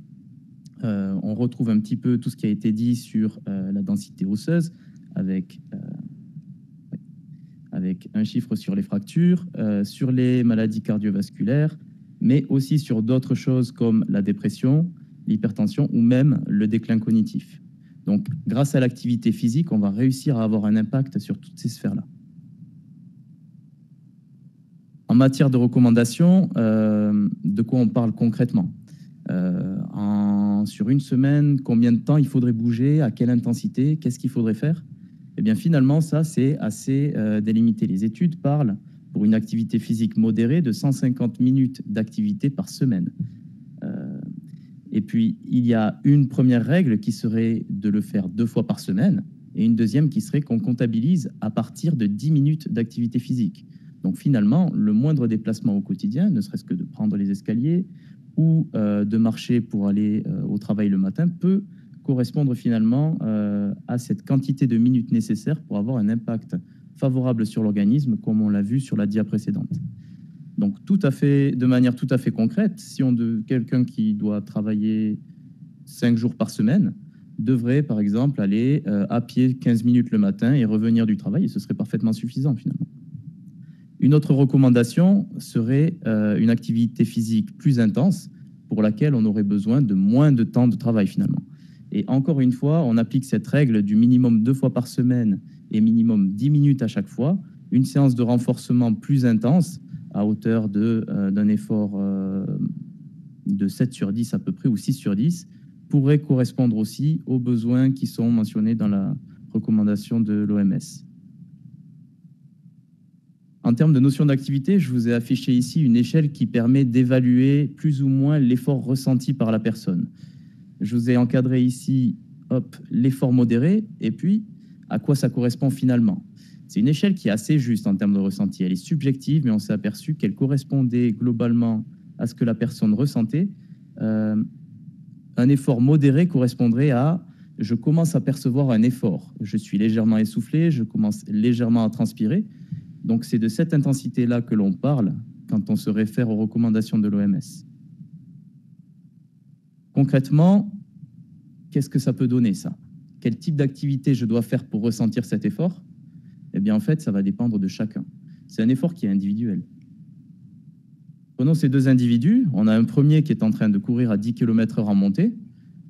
On retrouve un petit peu tout ce qui a été dit sur la densité osseuse avec un chiffre sur les fractures, sur les maladies cardiovasculaires, mais aussi sur d'autres choses comme la dépression, l'hypertension ou même le déclin cognitif. Donc, grâce à l'activité physique, on va réussir à avoir un impact sur toutes ces sphères-là. En matière de recommandations, de quoi on parle concrètement? Sur une semaine, combien de temps il faudrait bouger, à quelle intensité, qu'est-ce qu'il faudrait faire? Eh bien, finalement, ça, c'est assez délimité. Les études parlent, pour une activité physique modérée, de 150 minutes d'activité par semaine. Et puis, il y a une première règle qui serait de le faire 2 fois par semaine, et une deuxième qui serait qu'on comptabilise à partir de 10 minutes d'activité physique. Donc, finalement, le moindre déplacement au quotidien, ne serait-ce que de prendre les escaliers ou de marcher pour aller au travail le matin, peut correspondre finalement à cette quantité de minutes nécessaires pour avoir un impact favorable sur l'organisme, comme on l'a vu sur la dia précédente. Donc, de manière tout à fait concrète, si quelqu'un qui doit travailler 5 jours par semaine devrait, par exemple, aller à pied 15 minutes le matin et revenir du travail, et ce serait parfaitement suffisant finalement. Une autre recommandation serait une activité physique plus intense pour laquelle on aurait besoin de moins de temps de travail finalement. Et encore une fois, on applique cette règle du minimum 2 fois par semaine et minimum 10 minutes à chaque fois. Une séance de renforcement plus intense à hauteur d'un effort de 7 sur 10 à peu près ou 6 sur 10 pourrait correspondre aussi aux besoins qui sont mentionnés dans la recommandation de l'OMS. En termes de notion d'activité, je vous ai affiché ici une échelle qui permet d'évaluer plus ou moins l'effort ressenti par la personne. Je vous ai encadré ici l'effort modéré et puis à quoi ça correspond finalement. C'est une échelle qui est assez juste en termes de ressenti. Elle est subjective, mais on s'est aperçu qu'elle correspondait globalement à ce que la personne ressentait. Un effort modéré correspondrait à « je commence à percevoir un effort, je suis légèrement essoufflé, je commence légèrement à transpirer ». Donc, c'est de cette intensité-là que l'on parle quand on se réfère aux recommandations de l'OMS. Concrètement, qu'est-ce que ça peut donner, ça? Quel type d'activité je dois faire pour ressentir cet effort? Eh bien, en fait, ça va dépendre de chacun. C'est un effort qui est individuel. Prenons ces 2 individus. On a un premier qui est en train de courir à 10 km/h en montée.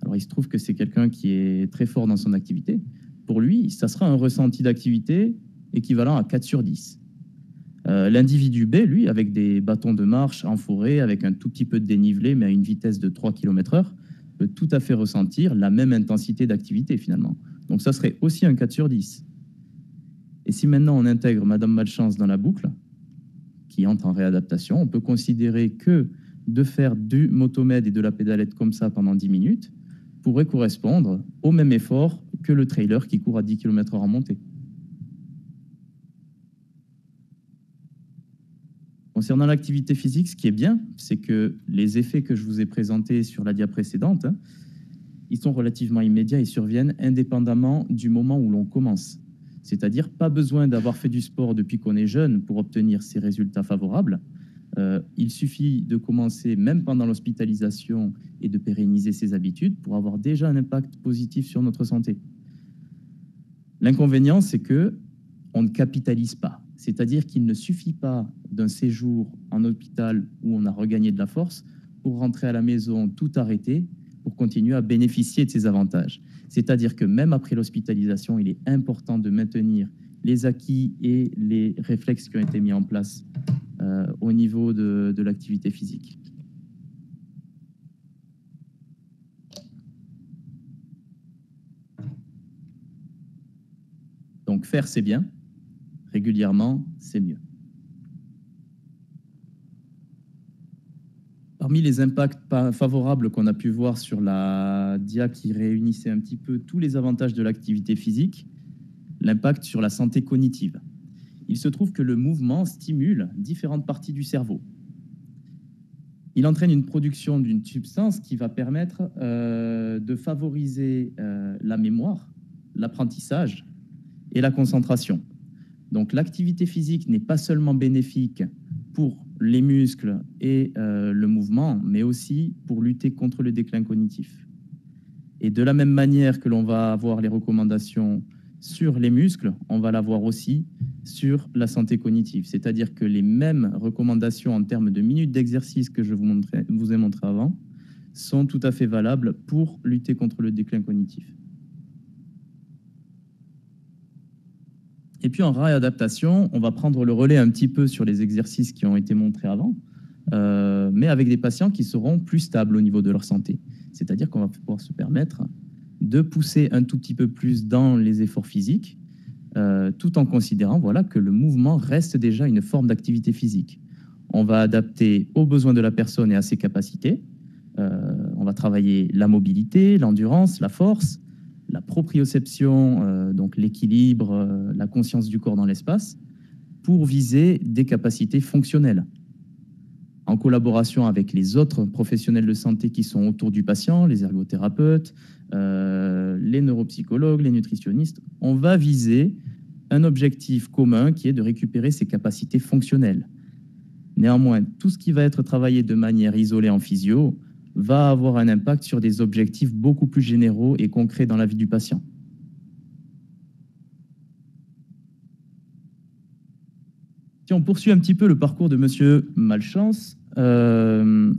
Alors, il se trouve que c'est quelqu'un qui est très fort dans son activité. Pour lui, ça sera un ressenti d'activité équivalent à 4 sur 10. L'individu B, lui, avec des bâtons de marche en forêt, avec un tout petit peu de dénivelé, mais à une vitesse de 3 km/h, peut tout à fait ressentir la même intensité d'activité, finalement. Donc, ça serait aussi un 4 sur 10. Et si maintenant on intègre Madame Malchance dans la boucle, qui entre en réadaptation, on peut considérer que de faire du motomède et de la pédalette comme ça pendant 10 minutes pourrait correspondre au même effort que le trailer qui court à 10 km/h en montée. Concernant l'activité physique, ce qui est bien, c'est que les effets que je vous ai présentés sur la dia précédente, ils sont relativement immédiats et surviennent indépendamment du moment où l'on commence. C'est-à-dire pas besoin d'avoir fait du sport depuis qu'on est jeune pour obtenir ces résultats favorables. Il suffit de commencer même pendant l'hospitalisation et de pérenniser ses habitudes pour avoir déjà un impact positif sur notre santé. L'inconvénient, c'est que on ne capitalise pas. C'est-à-dire qu'il ne suffit pas d'un séjour en hôpital où on a regagné de la force pour rentrer à la maison tout arrêter pour continuer à bénéficier de ces avantages. C'est-à-dire que même après l'hospitalisation, il est important de maintenir les acquis et les réflexes qui ont été mis en place au niveau de l'activité physique. Donc faire, c'est bien. Régulièrement, c'est mieux. Parmi les impacts favorables qu'on a pu voir sur la dia qui réunissait un petit peu tous les avantages de l'activité physique, l'impact sur la santé cognitive. Il se trouve que le mouvement stimule différentes parties du cerveau. Il entraîne une production d'une substance qui va permettre de favoriser la mémoire, l'apprentissage et la concentration. Donc l'activité physique n'est pas seulement bénéfique pour les muscles et le mouvement, mais aussi pour lutter contre le déclin cognitif. Et de la même manière que l'on va avoir les recommandations sur les muscles, on va l'avoir aussi sur la santé cognitive. C'est-à-dire que les mêmes recommandations en termes de minutes d'exercice que je vous ai montré avant sont tout à fait valables pour lutter contre le déclin cognitif. Et puis en réadaptation, on va prendre le relais un petit peu sur les exercices qui ont été montrés avant, mais avec des patients qui seront plus stables au niveau de leur santé. C'est-à-dire qu'on va pouvoir se permettre de pousser un tout petit peu plus dans les efforts physiques, tout en considérant voilà, que le mouvement reste déjà une forme d'activité physique. On va adapter aux besoins de la personne et à ses capacités. On va travailler la mobilité, l'endurance, la force, la proprioception, donc l'équilibre, la conscience du corps dans l'espace, pour viser des capacités fonctionnelles. En collaboration avec les autres professionnels de santé qui sont autour du patient, les ergothérapeutes, les neuropsychologues, les nutritionnistes, on va viser un objectif commun qui est de récupérer ses capacités fonctionnelles. Néanmoins, tout ce qui va être travaillé de manière isolée en physio va avoir un impact sur des objectifs beaucoup plus généraux et concrets dans la vie du patient. Si on poursuit un petit peu le parcours de Monsieur Malchance, je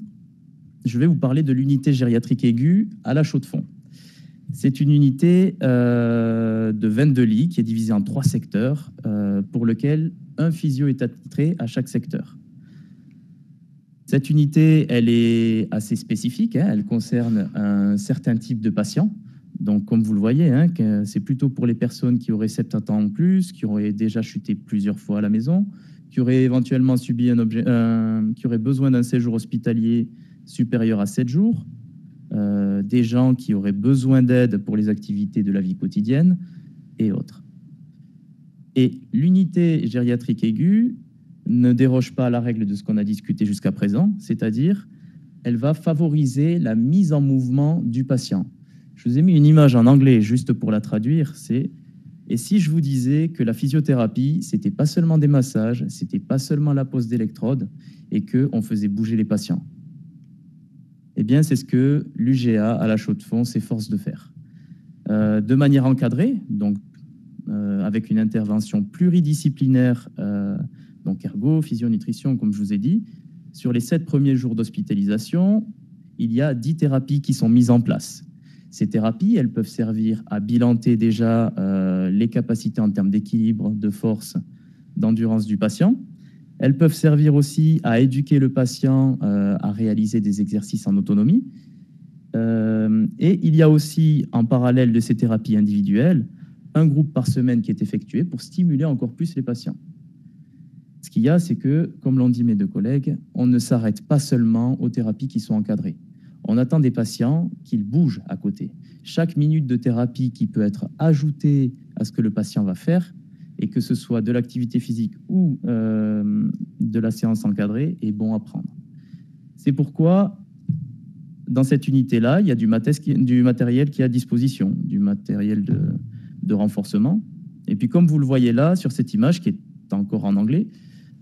vais vous parler de l'unité gériatrique aiguë à La Chaux-de-Fonds. C'est une unité de 22 lits qui est divisée en 3 secteurs pour lequel un physio est attitré à chaque secteur. Cette unité, elle est assez spécifique, hein, elle concerne un certain type de patients. Donc, comme vous le voyez, hein, c'est plutôt pour les personnes qui auraient 70 ans ou plus, qui auraient déjà chuté plusieurs fois à la maison, qui auraient éventuellement subi qui auraient besoin d'un séjour hospitalier supérieur à 7 jours, des gens qui auraient besoin d'aide pour les activités de la vie quotidienne et autres. Et l'unité gériatrique aiguë ne déroge pas à la règle de ce qu'on a discuté jusqu'à présent, c'est-à-dire elle va favoriser la mise en mouvement du patient. Je vous ai mis une image en anglais juste pour la traduire, c'est « Et si je vous disais que la physiothérapie, c'était pas seulement des massages, c'était pas seulement la pose d'électrodes et qu'on faisait bouger les patients ?» Eh bien, c'est ce que l'UGA à La Chaux-de-Fonds s'efforce de faire. De manière encadrée, donc avec une intervention pluridisciplinaire, donc ergo, physio, nutrition, comme je vous ai dit. Sur les 7 premiers jours d'hospitalisation, il y a 10 thérapies qui sont mises en place. Ces thérapies, elles peuvent servir à bilanter déjà les capacités en termes d'équilibre, de force, d'endurance du patient. Elles peuvent servir aussi à éduquer le patient à réaliser des exercices en autonomie. Et il y a aussi, en parallèle de ces thérapies individuelles, un groupe par semaine qui est effectué pour stimuler encore plus les patients. Ce qu'il y a, c'est que, comme l'ont dit mes 2 collègues, on ne s'arrête pas seulement aux thérapies qui sont encadrées. On attend des patients qu'ils bougent à côté. Chaque minute de thérapie qui peut être ajoutée à ce que le patient va faire, et que ce soit de l'activité physique ou de la séance encadrée, est bon à prendre. C'est pourquoi, dans cette unité-là, il y a du matériel qui est à disposition, du matériel de renforcement. Et puis, comme vous le voyez là, sur cette image qui est encore en anglais,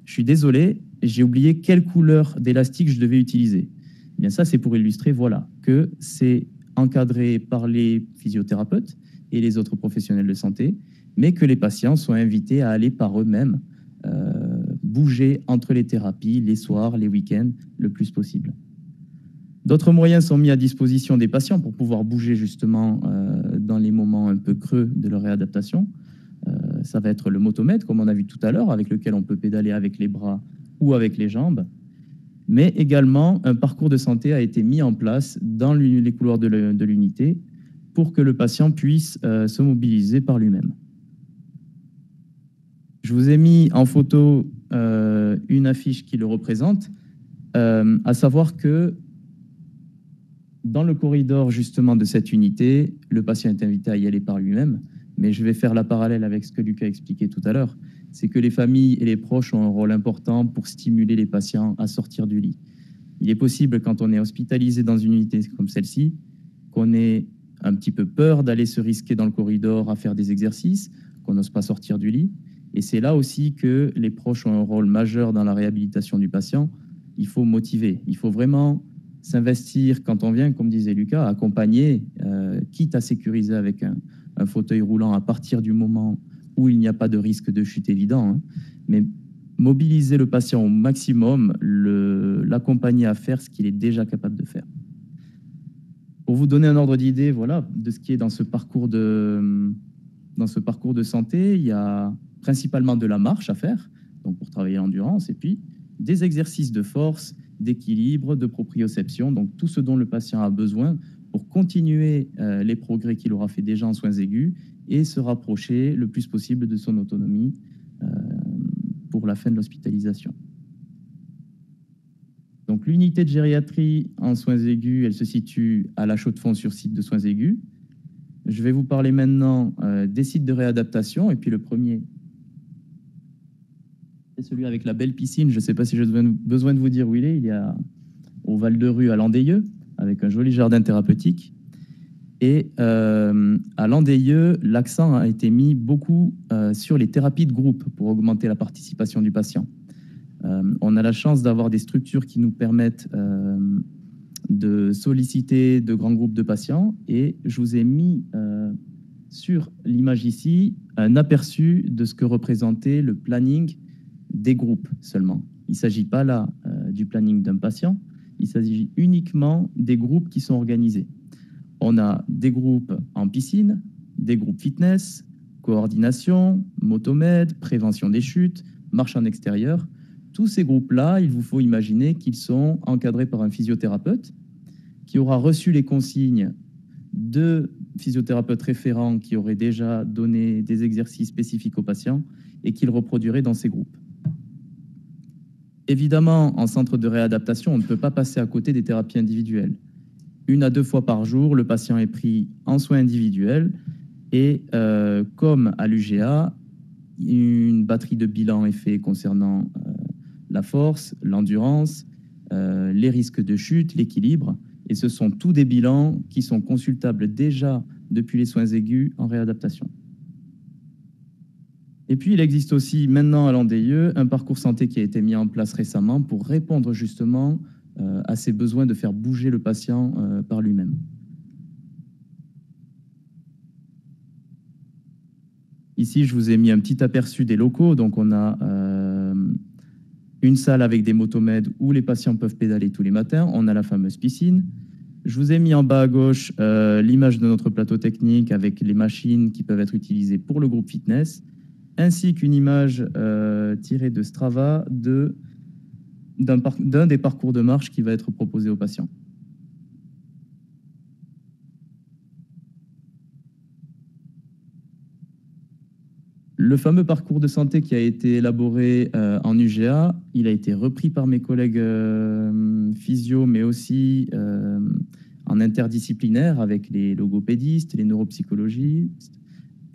je suis désolé, j'ai oublié quelle couleur d'élastique je devais utiliser. Eh bien, ça, c'est pour illustrer, voilà, que c'est encadré par les physiothérapeutes et les autres professionnels de santé, mais que les patients sont invités à aller par eux-mêmes bouger entre les thérapies, les soirs, les week-ends, le plus possible. D'autres moyens sont mis à disposition des patients pour pouvoir bouger justement dans les moments un peu creux de leur réadaptation. Ça va être le motomètre, comme on a vu tout à l'heure, avec lequel on peut pédaler avec les bras ou avec les jambes. Mais également, un parcours de santé a été mis en place dans les couloirs de l'unité pour que le patient puisse se mobiliser par lui-même. Je vous ai mis en photo une affiche qui le représente, à savoir que dans le corridor justement de cette unité, le patient est invité à y aller par lui-même, mais je vais faire la parallèle avec ce que Lucas a expliqué tout à l'heure. C'est que les familles et les proches ont un rôle important pour stimuler les patients à sortir du lit. Il est possible, quand on est hospitalisé dans une unité comme celle-ci, qu'on ait un petit peu peur d'aller se risquer dans le corridor à faire des exercices, qu'on n'ose pas sortir du lit. Et c'est là aussi que les proches ont un rôle majeur dans la réhabilitation du patient. Il faut motiver, il faut vraiment s'investir quand on vient, comme disait Lucas, accompagner, quitte à sécuriser avec un fauteuil roulant à partir du moment où il n'y a pas de risque de chute évident, hein, mais mobiliser le patient au maximum, l'accompagner à faire ce qu'il est déjà capable de faire. Pour vous donner un ordre d'idée, voilà, de ce qui est dans ce parcours de santé, il y a principalement de la marche à faire, donc pour travailler l'endurance, et puis des exercices de force, d'équilibre, de proprioception, donc tout ce dont le patient a besoin pour continuer les progrès qu'il aura fait déjà en soins aigus et se rapprocher le plus possible de son autonomie pour la fin de l'hospitalisation. Donc l'unité de gériatrie en soins aigus, elle se situe à La Chaux-de-Fonds sur site de soins aigus. Je vais vous parler maintenant des sites de réadaptation, et puis le premier, c'est celui avec la belle piscine. Je ne sais pas si j'ai besoin de vous dire où il est. Il est au Val-de-Rue à Landayeux, avec un joli jardin thérapeutique. Et à Landayeux, l'accent a été mis beaucoup sur les thérapies de groupe pour augmenter la participation du patient. On a la chance d'avoir des structures qui nous permettent de solliciter de grands groupes de patients, et je vous ai mis sur l'image ici un aperçu de ce que représentait le planning des groupes seulement. Il ne s'agit pas là du planning d'un patient, il s'agit uniquement des groupes qui sont organisés. On a des groupes en piscine, des groupes fitness, coordination, motomède, prévention des chutes, marche en extérieur. Tous ces groupes-là, il vous faut imaginer qu'ils sont encadrés par un physiothérapeute qui aura reçu les consignes de physiothérapeutes référents qui auraient déjà donné des exercices spécifiques aux patients et qu'il reproduirait dans ces groupes. Évidemment, en centre de réadaptation, on ne peut pas passer à côté des thérapies individuelles. 1 à 2 fois par jour, le patient est pris en soins individuels et comme à l'UGA, une batterie de bilan est faite concernant la force, l'endurance, les risques de chute, l'équilibre. Et ce sont tous des bilans qui sont consultables déjà depuis les soins aigus en réadaptation. Et puis, il existe aussi maintenant à Landayeux un parcours santé qui a été mis en place récemment pour répondre justement à ces besoins de faire bouger le patient par lui-même. Ici, je vous ai mis un petit aperçu des locaux. Donc, on a une salle avec des motomèdes où les patients peuvent pédaler tous les matins. On a la fameuse piscine. Je vous ai mis en bas à gauche l'image de notre plateau technique avec les machines qui peuvent être utilisées pour le groupe fitness, ainsi qu'une image tirée de Strava d'un des parcours de marche qui va être proposé aux patients. Le fameux parcours de santé qui a été élaboré en UGA, il a été repris par mes collègues physio, mais aussi en interdisciplinaire avec les logopédistes, les neuropsychologistes,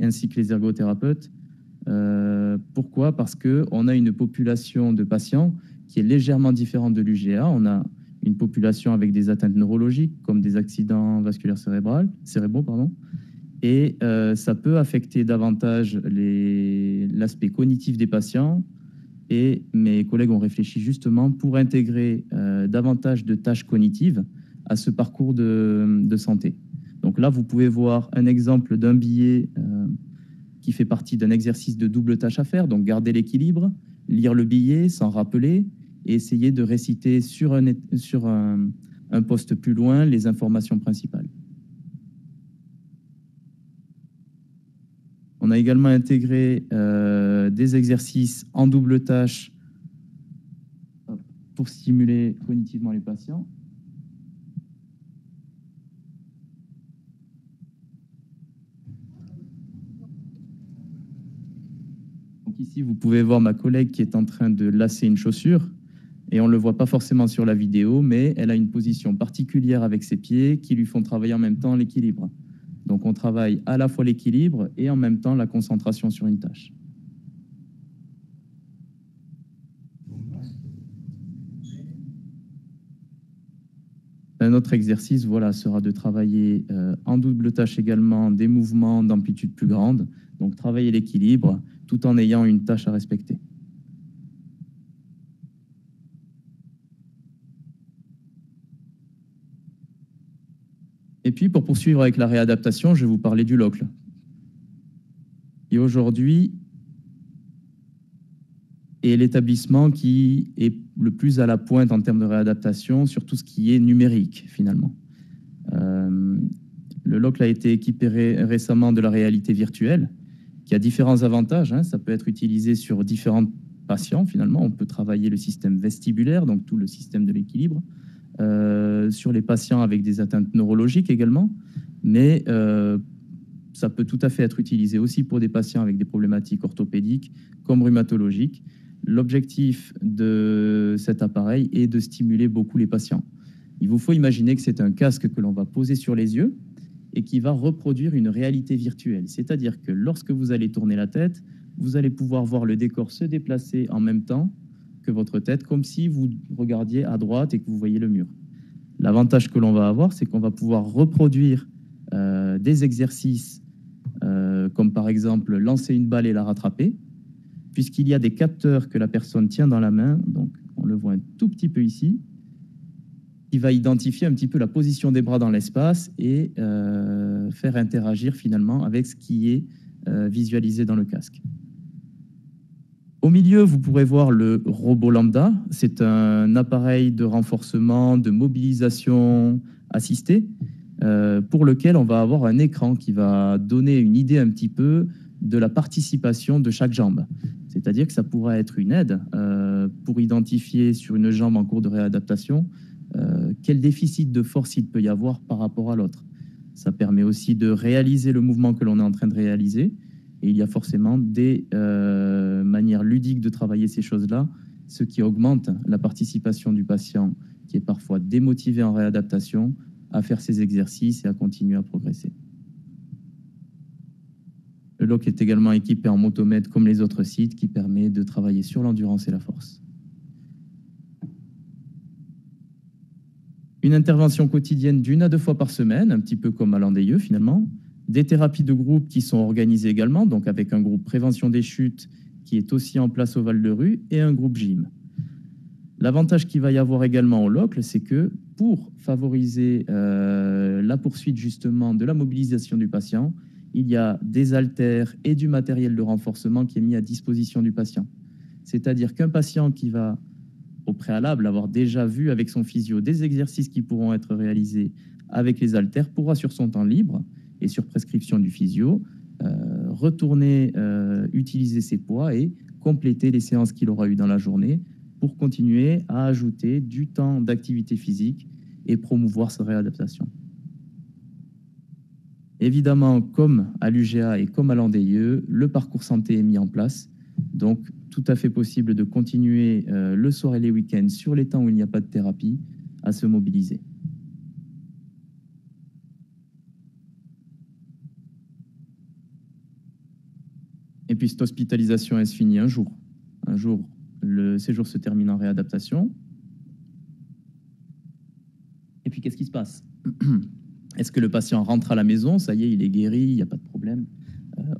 ainsi que les ergothérapeutes. Pourquoi? Parce qu'on a une population de patients qui est légèrement différente de l'UGA. On a une population avec des atteintes neurologiques, comme des accidents vasculaires cérébraux, et ça peut affecter davantage l'aspect cognitif des patients. Et mes collègues ont réfléchi justement pour intégrer davantage de tâches cognitives à ce parcours de santé. Donc là, vous pouvez voir un exemple d'un billet qui fait partie d'un exercice de double tâche à faire, donc garder l'équilibre, lire le billet, s'en rappeler et essayer de réciter sur un poste plus loin les informations principales. On a également intégré des exercices en double tâche pour stimuler cognitivement les patients. Donc ici, vous pouvez voir ma collègue qui est en train de lasser une chaussure. Et on ne le voit pas forcément sur la vidéo, mais elle a une position particulière avec ses pieds qui lui font travailler en même temps l'équilibre. Donc, on travaille à la fois l'équilibre et en même temps la concentration sur une tâche. Un autre exercice, voilà, sera de travailler en double tâche également des mouvements d'amplitude plus grande. Donc, travailler l'équilibre tout en ayant une tâche à respecter. Et puis, pour poursuivre avec la réadaptation, je vais vous parler du LOCL. Et aujourd'hui, est l'établissement qui est le plus à la pointe en termes de réadaptation sur tout ce qui est numérique, finalement. Le LOCL a été équipé récemment de la réalité virtuelle. qui a différents avantages, hein. Ça peut être utilisé sur différents patients, finalement. On peut travailler le système vestibulaire, donc tout le système de l'équilibre, sur les patients avec des atteintes neurologiques également, mais ça peut tout à fait être utilisé aussi pour des patients avec des problématiques orthopédiques comme rhumatologiques. L'objectif de cet appareil est de stimuler beaucoup les patients. Il vous faut imaginer que c'est un casque que l'on va poser sur les yeux et qui va reproduire une réalité virtuelle. C'est-à-dire que lorsque vous allez tourner la tête, vous allez pouvoir voir le décor se déplacer en même temps que votre tête, comme si vous regardiez à droite et que vous voyez le mur. L'avantage que l'on va avoir, c'est qu'on va pouvoir reproduire des exercices comme par exemple lancer une balle et la rattraper, puisqu'il y a des capteurs que la personne tient dans la main, donc on le voit un tout petit peu ici, qui va identifier un petit peu la position des bras dans l'espace et faire interagir finalement avec ce qui est visualisé dans le casque. Au milieu, vous pourrez voir le robot lambda. C'est un appareil de renforcement, de mobilisation assistée, pour lequel on va avoir un écran qui va donner une idée un petit peu de la participation de chaque jambe. C'est-à-dire que ça pourra être une aide pour identifier sur une jambe en cours de réadaptation quel déficit de force il peut y avoir par rapport à l'autre. Ça permet aussi de réaliser le mouvement que l'on est en train de réaliser. Et il y a forcément des manières ludiques de travailler ces choses-là, ce qui augmente la participation du patient qui est parfois démotivé en réadaptation à faire ses exercices et à continuer à progresser. Le lock est également équipé en motomètre comme les autres sites qui permet de travailler sur l'endurance et la force. Une intervention quotidienne d'1 à 2 fois par semaine, un petit peu comme à l'Andeyeux finalement. Des thérapies de groupe qui sont organisées également, donc avec un groupe prévention des chutes qui est aussi en place au Val-de-Rue et un groupe gym. L'avantage qu'il va y avoir également au LOCL, c'est que pour favoriser la poursuite justement de la mobilisation du patient, il y a des haltères et du matériel de renforcement qui est mis à disposition du patient. C'est-à-dire qu'un patient qui va au préalable avoir déjà vu avec son physio des exercices qui pourront être réalisés avec les haltères pourra sur son temps libre et sur prescription du physio, retourner utiliser ses poids et compléter les séances qu'il aura eues dans la journée pour continuer à ajouter du temps d'activité physique et promouvoir sa réadaptation. Évidemment, comme à l'UGA et comme à l'Andeyeux, le parcours santé est mis en place, donc tout à fait possible de continuer le soir et les week-ends sur les temps où il n'y a pas de thérapie à se mobiliser. Et puis cette hospitalisation, elle se finit un jour. Un jour, le séjour se termine en réadaptation. Et puis qu'est-ce qui se passe? Est-ce que le patient rentre à la maison? Ça y est, il est guéri, il n'y a pas de problème.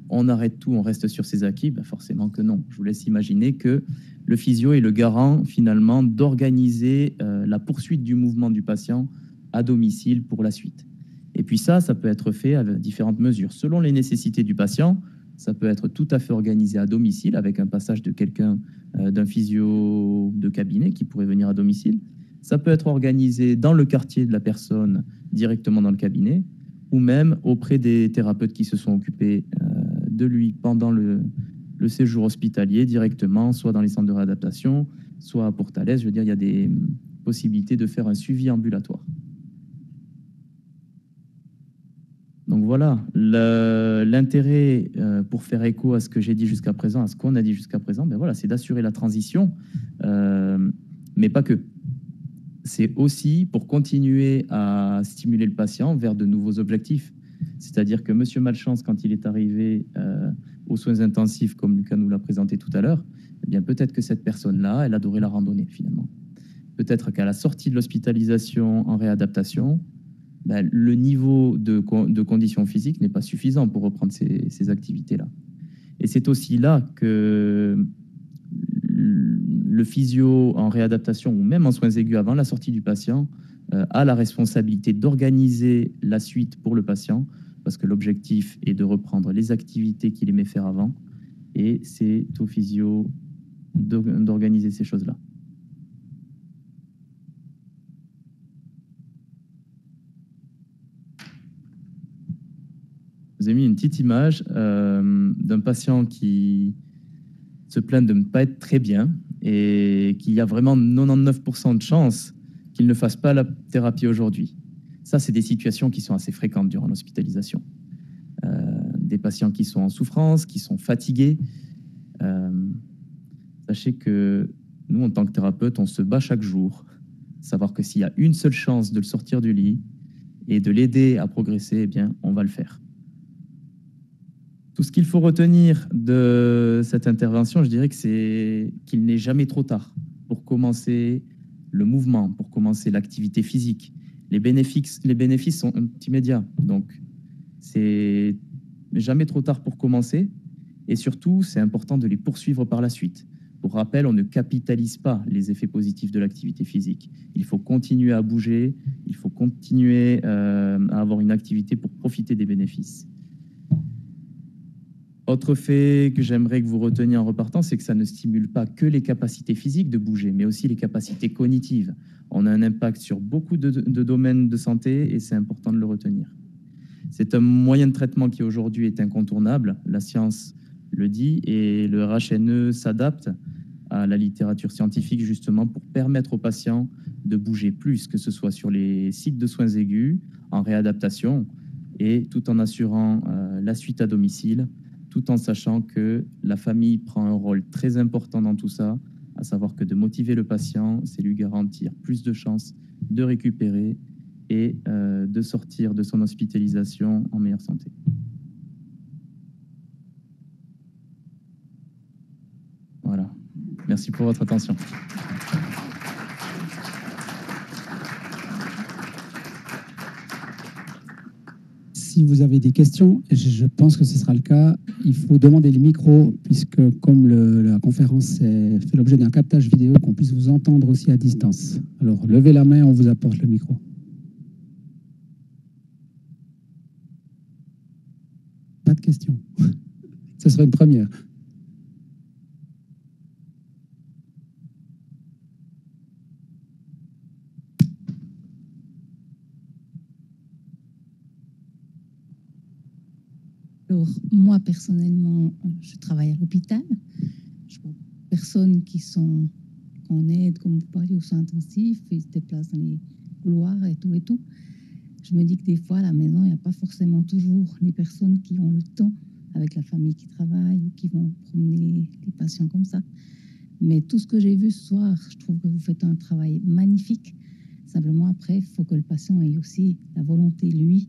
On arrête tout, on reste sur ses acquis? Ben forcément que non. Je vous laisse imaginer que le physio est le garant finalement d'organiser la poursuite du mouvement du patient à domicile pour la suite. Et puis ça peut être fait avec différentes mesures. Selon les nécessités du patient, ça peut être tout à fait organisé à domicile avec un passage de quelqu'un d'un physio de cabinet qui pourrait venir à domicile. Ça peut être organisé dans le quartier de la personne directement dans le cabinet ou même auprès des thérapeutes qui se sont occupés de lui pendant le séjour hospitalier directement, soit dans les centres de réadaptation, soit à Portales. Je veux dire, il y a des possibilités de faire un suivi ambulatoire. Donc voilà, l'intérêt pour faire écho à ce que j'ai dit jusqu'à présent, à ce qu'on a dit jusqu'à présent, ben voilà, c'est d'assurer la transition, mais pas que. C'est aussi pour continuer à stimuler le patient vers de nouveaux objectifs. C'est-à-dire que Monsieur Malchance, quand il est arrivé aux soins intensifs, comme Lucas nous l'a présenté tout à l'heure, eh bien peut-être que cette personne-là, elle adorait la randonnée finalement. Peut-être qu'à la sortie de l'hospitalisation en réadaptation, ben, le niveau de conditions physiques n'est pas suffisant pour reprendre ces activités-là. Et c'est aussi là que le physio en réadaptation ou même en soins aigus avant la sortie du patient a la responsabilité d'organiser la suite pour le patient parce que l'objectif est de reprendre les activités qu'il aimait faire avant et c'est au physio d'organiser ces choses-là. vous ai mis une petite image d'un patient qui se plaint de ne pas être très bien et qu'il y a vraiment 99% de chances qu'il ne fasse pas la thérapie aujourd'hui. Ça, c'est des situations qui sont assez fréquentes durant l'hospitalisation. Des patients qui sont en souffrance, qui sont fatigués. Sachez que nous, en tant que thérapeute, on se bat chaque jour. Savoir que s'il y a une seule chance de le sortir du lit et de l'aider à progresser, eh bien, on va le faire. Tout ce qu'il faut retenir de cette intervention, je dirais que c'est qu'il n'est jamais trop tard pour commencer le mouvement, pour commencer l'activité physique. Les bénéfices sont immédiats, donc c'est jamais trop tard pour commencer. Et surtout, c'est important de les poursuivre par la suite. Pour rappel, on ne capitalise pas les effets positifs de l'activité physique. Il faut continuer à bouger, il faut continuer à avoir une activité pour profiter des bénéfices. Autre fait que j'aimerais que vous reteniez en repartant, c'est que ça ne stimule pas que les capacités physiques de bouger, mais aussi les capacités cognitives. On a un impact sur beaucoup de domaines de santé et c'est important de le retenir. C'est un moyen de traitement qui aujourd'hui est incontournable, la science le dit, et le RHNE s'adapte à la littérature scientifique justement pour permettre aux patients de bouger plus, que ce soit sur les sites de soins aigus, en réadaptation, et tout en assurant la suite à domicile, tout en sachant que la famille prend un rôle très important dans tout ça, à savoir que de motiver le patient, c'est lui garantir plus de chances de récupérer et de sortir de son hospitalisation en meilleure santé. Voilà. Merci pour votre attention. Si vous avez des questions, et je pense que ce sera le cas, il faut demander le micro, puisque comme la conférence fait l'objet d'un captage vidéo, qu'on puisse vous entendre aussi à distance. Alors, levez la main, on vous apporte le micro. Pas de questions. Ce serait une première. Alors, moi, personnellement, je travaille à l'hôpital. Je vois personnes qui sont en aide, comme vous parlez, aux soins intensifs, ils se déplacent dans les couloirs et tout et tout. Je me dis que des fois, à la maison, il n'y a pas forcément toujours les personnes qui ont le temps avec la famille qui travaille ou qui vont promener les patients comme ça. Mais tout ce que j'ai vu ce soir, je trouve que vous faites un travail magnifique. Simplement, après, il faut que le patient ait aussi la volonté, lui,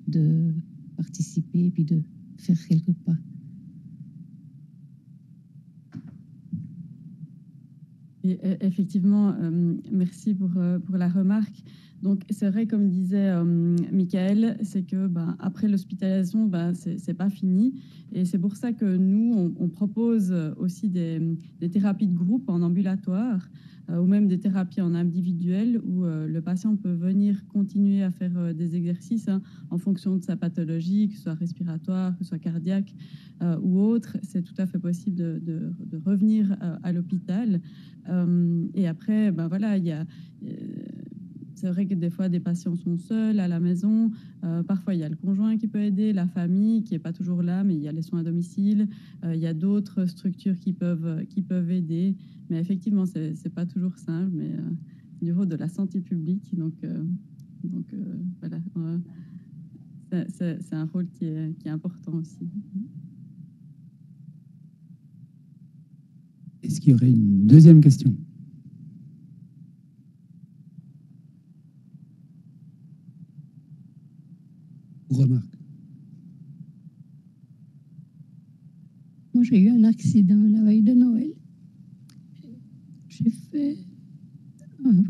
de participer et puis de faire quelques pas. Et effectivement, merci pour la remarque. Donc, c'est vrai, comme disait Michael, c'est que après l'hospitalisation, c'est pas fini. Et c'est pour ça que nous, on propose aussi des thérapies de groupe en ambulatoire ou même des thérapies en individuel où le patient peut venir continuer à faire des exercices en fonction de sa pathologie, que ce soit respiratoire, que ce soit cardiaque ou autre. C'est tout à fait possible de revenir à l'hôpital. Et après, voilà, il y a... c'est vrai que des fois, des patients sont seuls à la maison. Parfois, il y a le conjoint qui peut aider, la famille qui n'est pas toujours là, mais il y a les soins à domicile. Il y a d'autres structures qui peuvent aider. Mais effectivement, c'est pas toujours simple, mais du rôle de la santé publique. Donc voilà, c'est un rôle qui est important aussi. Est-ce qu'il y aurait une deuxième question ? Remarque. Moi, j'ai eu un accident la veille de Noël. J'ai fait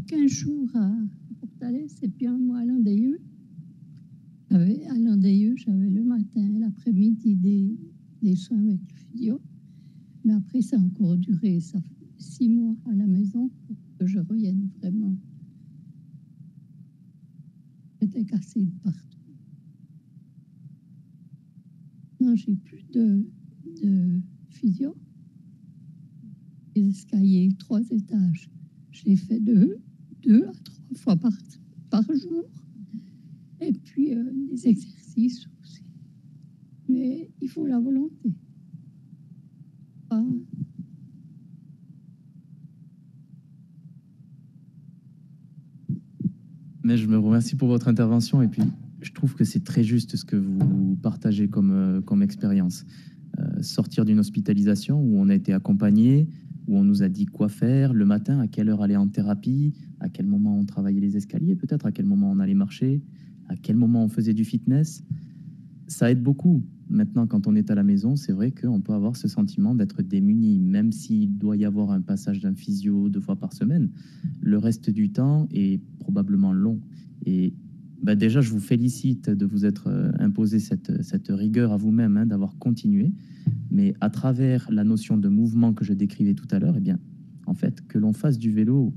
15 jours à Portales et puis un mois à Landayeux. À Landayeux, j'avais le matin et l'après-midi des soins avec le physio. Mais après, ça a encore duré. Ça fait 6 mois à la maison pour que je revienne vraiment. J'étais cassée de partout. Non, j'ai plus de physio. Les escaliers, 3 étages. Je les fais 2 à 3 fois par jour. Et puis, les exercices aussi. Mais il faut la volonté. Ah, Mais je me remercie pour votre intervention et puis je trouve que c'est très juste ce que vous partagez comme expérience. Sortir d'une hospitalisation où on a été accompagné, où on nous a dit quoi faire le matin, à quelle heure aller en thérapie, à quel moment on travaillait les escaliers, peut-être à quel moment on allait marcher, à quel moment on faisait du fitness. Ça aide beaucoup. Maintenant, quand on est à la maison, c'est vrai qu'on peut avoir ce sentiment d'être démuni, même s'il doit y avoir un passage d'un physio 2 fois par semaine. Le reste du temps est probablement long. Et déjà, je vous félicite de vous être imposé cette rigueur à vous-même, hein, d'avoir continué. Mais à travers la notion de mouvement que je décrivais tout à l'heure, eh bien, en fait, que l'on fasse du vélo,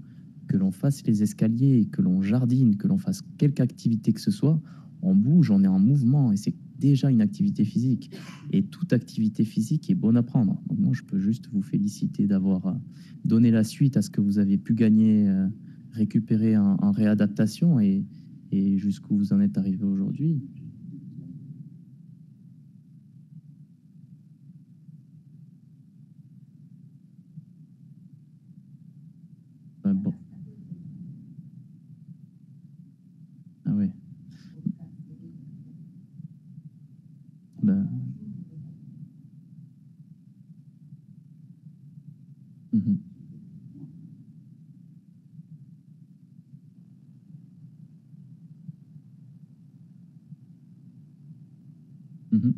que l'on fasse les escaliers, que l'on jardine, que l'on fasse quelque activité que ce soit, on bouge, on est en mouvement et c'est déjà une activité physique. Et toute activité physique est bonne à prendre. Donc moi, je peux juste vous féliciter d'avoir donné la suite à ce que vous avez pu gagner, récupérer en réadaptation et jusqu'où vous en êtes arrivé aujourd'hui. Bon. Ah oui. Mhm. Mhm.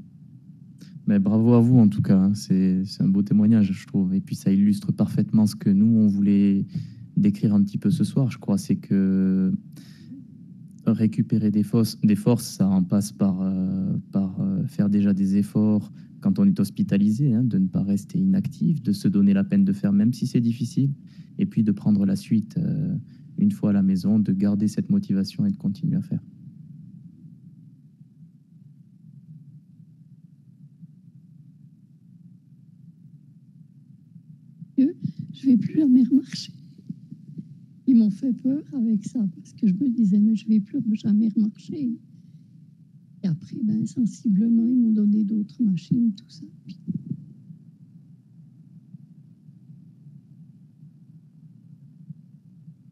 Mais bravo à vous en tout cas, hein. C'est un beau témoignage, je trouve. Et puis ça illustre parfaitement ce que nous, on voulait décrire un petit peu ce soir, je crois. C'est que récupérer des forces, ça en passe par faire déjà des efforts quand on est hospitalisé, hein, de ne pas rester inactif, de se donner la peine de faire même si c'est difficile, et puis de prendre la suite une fois à la maison, de garder cette motivation et de continuer à faire. je vais plus jamais remarcher. Ils m'ont fait peur avec ça parce que je me disais, mais je vais plus jamais remarcher. Et après, sensiblement, ils m'ont donné d'autres machines, tout ça. Puis...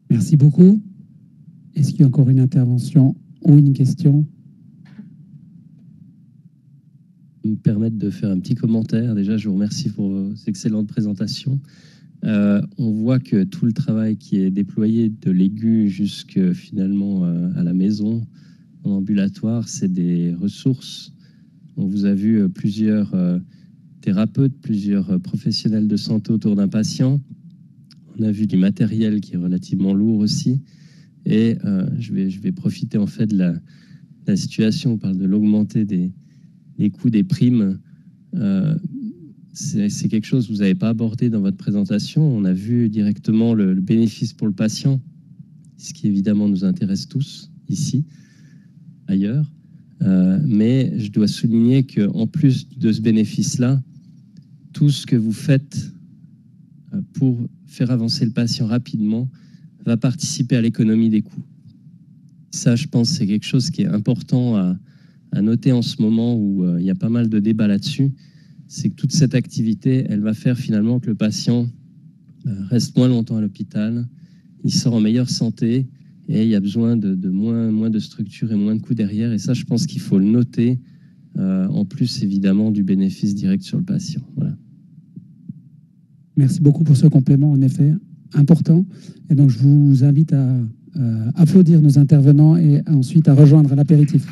Merci beaucoup. Est-ce qu'il y a encore une intervention ou une question? Me permettre de faire un petit commentaire. Déjà, je vous remercie pour vos excellentes présentations. On voit que tout le travail qui est déployé de l'aigu jusque finalement à la maison, en ambulatoire, c'est des ressources. On vous a vu plusieurs thérapeutes, plusieurs professionnels de santé autour d'un patient. On a vu du matériel qui est relativement lourd aussi. Et je vais profiter en fait de la situation. On parle de l'augmenter des coûts des primes. C'est quelque chose que vous n'avez pas abordé dans votre présentation. On a vu directement le bénéfice pour le patient, ce qui évidemment nous intéresse tous ici, ailleurs. Mais je dois souligner qu'en plus de ce bénéfice-là, tout ce que vous faites pour faire avancer le patient rapidement va participer à l'économie des coûts. Ça, je pense, c'est quelque chose qui est important à noter en ce moment où il y a pas mal de débats là-dessus. C'est que toute cette activité, elle va faire finalement que le patient reste moins longtemps à l'hôpital, il sort en meilleure santé et il y a besoin de moins de structures et moins de coûts derrière. Et ça, je pense qu'il faut le noter, en plus évidemment du bénéfice direct sur le patient. Voilà. Merci beaucoup pour ce complément, en effet, important. Et donc, je vous invite à applaudir nos intervenants et ensuite à rejoindre l'apéritif.